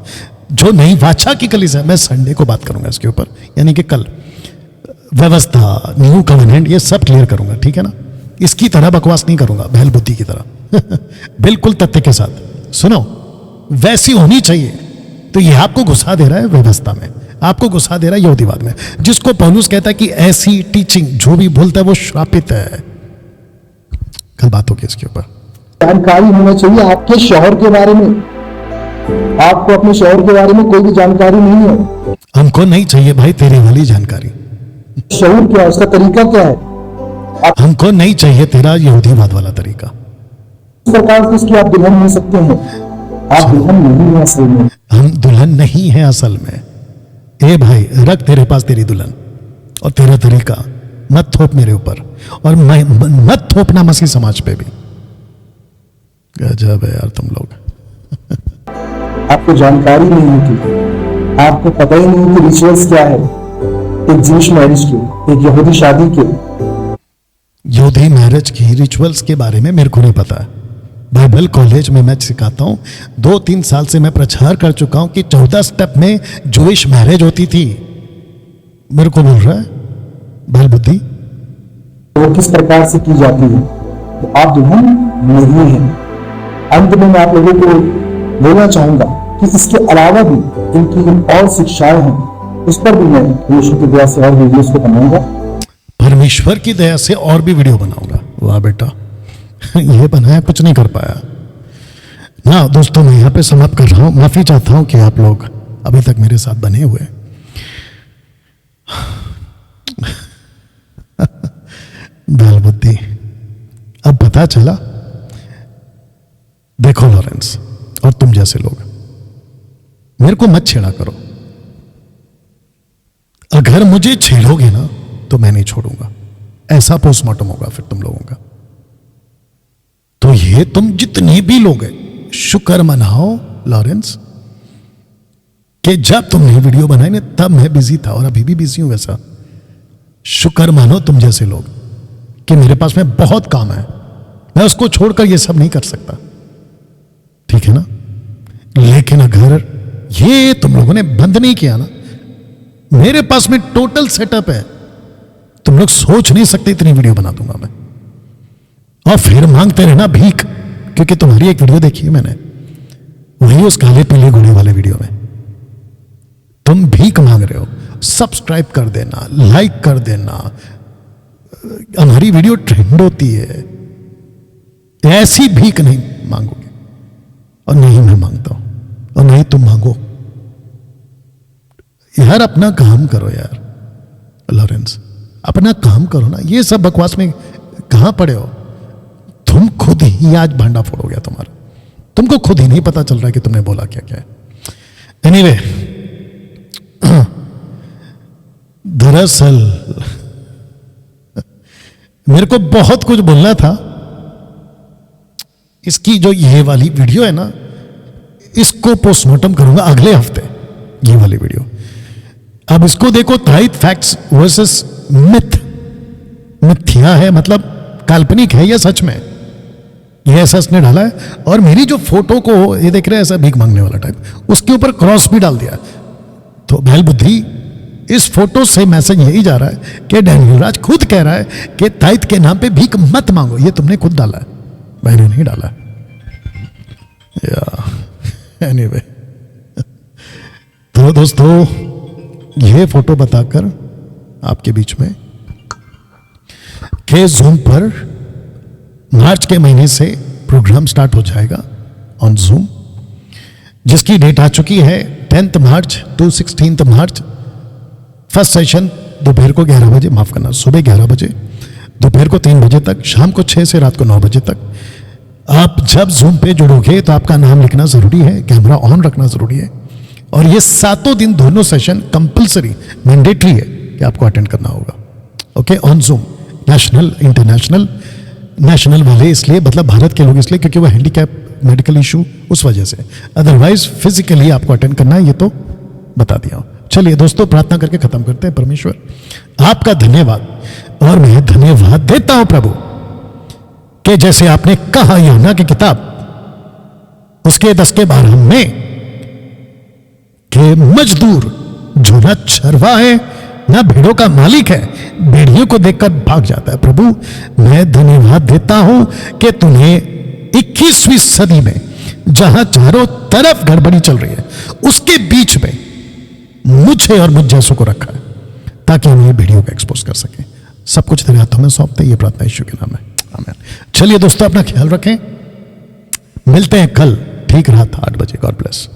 जो नहीं वाचा की कलीसिया। मैं संडे को बात करूंगा इसके ऊपर, यानी कि कल व्यवस्था, न्यू कवेनेंट, ये सब क्लियर करूंगा, ठीक है ना? इसकी तरह बकवास नहीं करूंगा, बहल बुद्धि की तरह बिल्कुल तथ्य के साथ। सुनो, वैसी होनी चाहिए। तो ये आपको घुसा दे रहा है व्यवस्था में, आपको घुसा दे रहा है यहूदीवाद में, जिसको पौलुस कहता है कि ऐसी टीचिंग जो भी बोलता है वो श्रापित है। कल बात होगी इसके ऊपर। जानकारी होना चाहिए आपके शहर के बारे में। आपको अपने शहर के बारे में कोई भी जानकारी नहीं है। हमको नहीं चाहिए भाई तेरी वाली जानकारी। शहर क्या है, उसका तरीका क्या है, हमको नहीं चाहिए तेरा यहूदीवाद वाला तरीका। इस प्रकार से उसकी आप दुल्हन हो सकते हैं। आप दुल्हन नहीं है असल में। हम दुल्हन नहीं है असल में। ए भाई, रख तेरे पास तेरी दुल्हन और तेरा तरीका, मत थोप मेरे ऊपर, और मत थोपना मसीह समाज पे भी। गजब है यार तुम लोग। आपको जानकारी नहीं होती, आपको पता ही नहीं कि रिचुअल्स क्या है एक ज्यूश मैरिज के, एक यहूदी शादी के। यहूदी मैरिज की रिचुअल्स के बारे में मेरे को नहीं पता। बाइबल कॉलेज में मैं सिखाता हूं, 2-3 साल से मैं प्रचार कर चुका हूं कि 14 स्टेप में जूइश मैरिज होती थी। मेरे को बोल रहा है बाल बुद्धि। तो वो किस प्रकार से की जाती है, तो आप दुल्हन नहीं है। अंत में मैं आप लोगों को बोलना चाहूंगा कि इसके अलावा भी इनकी और शिक्षाएं हैं, उस पर भी मैं परमेश्वर की दया से और वीडियोस को बनाऊंगा। परमेश्वर की दया से और भी वीडियो बनाऊंगा। वाह बेटा, ये बनाया, कुछ नहीं कर पाया ना। दोस्तों मैं यहाँ पे समाप्त कर रहा हूँ। माफी चाहता हूँ कि आप लोग अभी तक मेरे साथ बने हुए। बाल बुद्धि, अब पता चला। देखो लॉरेंस और तुम जैसे लोग, मेरे को मत छेड़ा करो। अगर मुझे छेड़ोगे ना तो मैं नहीं छोड़ूंगा। ऐसा पोस्टमार्टम होगा फिर तुम लोगों का। तो ये तुम जितने भी लोग हैं, शुक्र मनाओ लॉरेंस कि जब तुमने वीडियो बनाई ना तब मैं बिजी था और अभी भी बिजी हूं। वैसा शुक्र मानो तुम जैसे लोग कि मेरे पास में बहुत काम है, मैं उसको छोड़कर ये सब नहीं कर सकता, ठीक है ना। लेकिन अगर ये तुम लोगों ने बंद नहीं किया ना, मेरे पास में टोटल सेटअप है, तुम लोग सोच नहीं सकते इतनी वीडियो बना दूंगा मैं। और फिर मांगते रहना भीख, क्योंकि तुम्हारी एक वीडियो देखी है मैंने, वही उस काले पीले घोड़े वाले वीडियो में तुम भीख मांग रहे हो। सब्सक्राइब कर देना, लाइक कर देना, हमारी वीडियो ट्रेंड होती है। ऐसी भीख नहीं मांगोगे, और नहीं मैं मांगता हूं, और नहीं तुम मांगो। यार अपना काम करो यार लॉरेंस, अपना काम करो ना। ये सब बकवास में कहां पड़े हो तुम? खुद ही आज भांडा फोड़ हो गया तुम्हारा। तुमको खुद ही नहीं पता चल रहा कि तुमने बोला क्या क्या है। एनीवे, दरअसल मेरे को बहुत कुछ बोलना था। इसकी जो ये वाली वीडियो है ना, इसको पोस्टमार्टम करूंगा अगले हफ्ते, ये वाली वीडियो। अब इसको देखो, ताइथ फैक्ट्स वर्सेस मिथ। मिथ्या है मतलब काल्पनिक है या सच में, ये ऐसा इसने डाला है। और मेरी जो फोटो को ये देख रहे हैं ऐसा भीख मांगने वाला टाइप, उसके ऊपर क्रॉस भी डाल दिया। तो बैल बुद्धि, इस फोटो से मैसेज यही जा रहा है कि डैनियल राज खुद कह रहा है कि ताइथ के नाम पे भीख मत मांगो। ये तुमने खुद डाला है, मैंने नहीं डाला। एनीवे, तो दोस्तों ये फोटो बताकर आपके बीच में के जूम पर मार्च के महीने से प्रोग्राम स्टार्ट हो जाएगा ऑन जूम, जिसकी डेट आ चुकी है 10th मार्च टू 16th मार्च। फर्स्ट सेशन दोपहर को 11 बजे, माफ करना सुबह 11 बजे, दोपहर को 3 बजे तक, शाम को 6 से रात को 9 बजे तक। आप जब जूम पे जुड़ोगे तो आपका नाम लिखना जरूरी है, कैमरा ऑन रखना जरूरी है। और ये 7 दिन दोनों सेशन कंपलसरी मैंडेटरी है कि आपको अटेंड करना होगा। Okay, on zoom, national international. National वाले इसलिए, मतलब भारत के लोग इसलिए क्योंकि वो हैंडीकैप मेडिकल इशू उस वजह से, अदरवाइज फिजिकली आपको अटेंड करना है, ये तो बता दिया। चलिए दोस्तों, प्रार्थना करके खत्म करते हैं। परमेश्वर आपका धन्यवाद, और मैं धन्यवाद देता हूं प्रभु कि जैसे आपने कहा यूहन्ना की किताब उसके 10 के 12 में कि मजदूर जो ना चरवा है ना भेड़ों का मालिक है, भेड़ियों को देखकर भाग जाता है। प्रभु मैं धन्यवाद देता हूं कि तूने 21वीं सदी में जहां चारों तरफ गड़बड़ी चल रही है, उसके बीच में मुझे और मुझ जैसों को रखा है ताकि हम ये वीडियो को एक्सपोज कर सकें। सब कुछ तेरे हाथों में सौंपते, ये प्रार्थना यीशु के नाम है, आमीन। चलिए दोस्तों, अपना ख्याल रखें, मिलते हैं कल ठीक रात 8 बजे। God bless.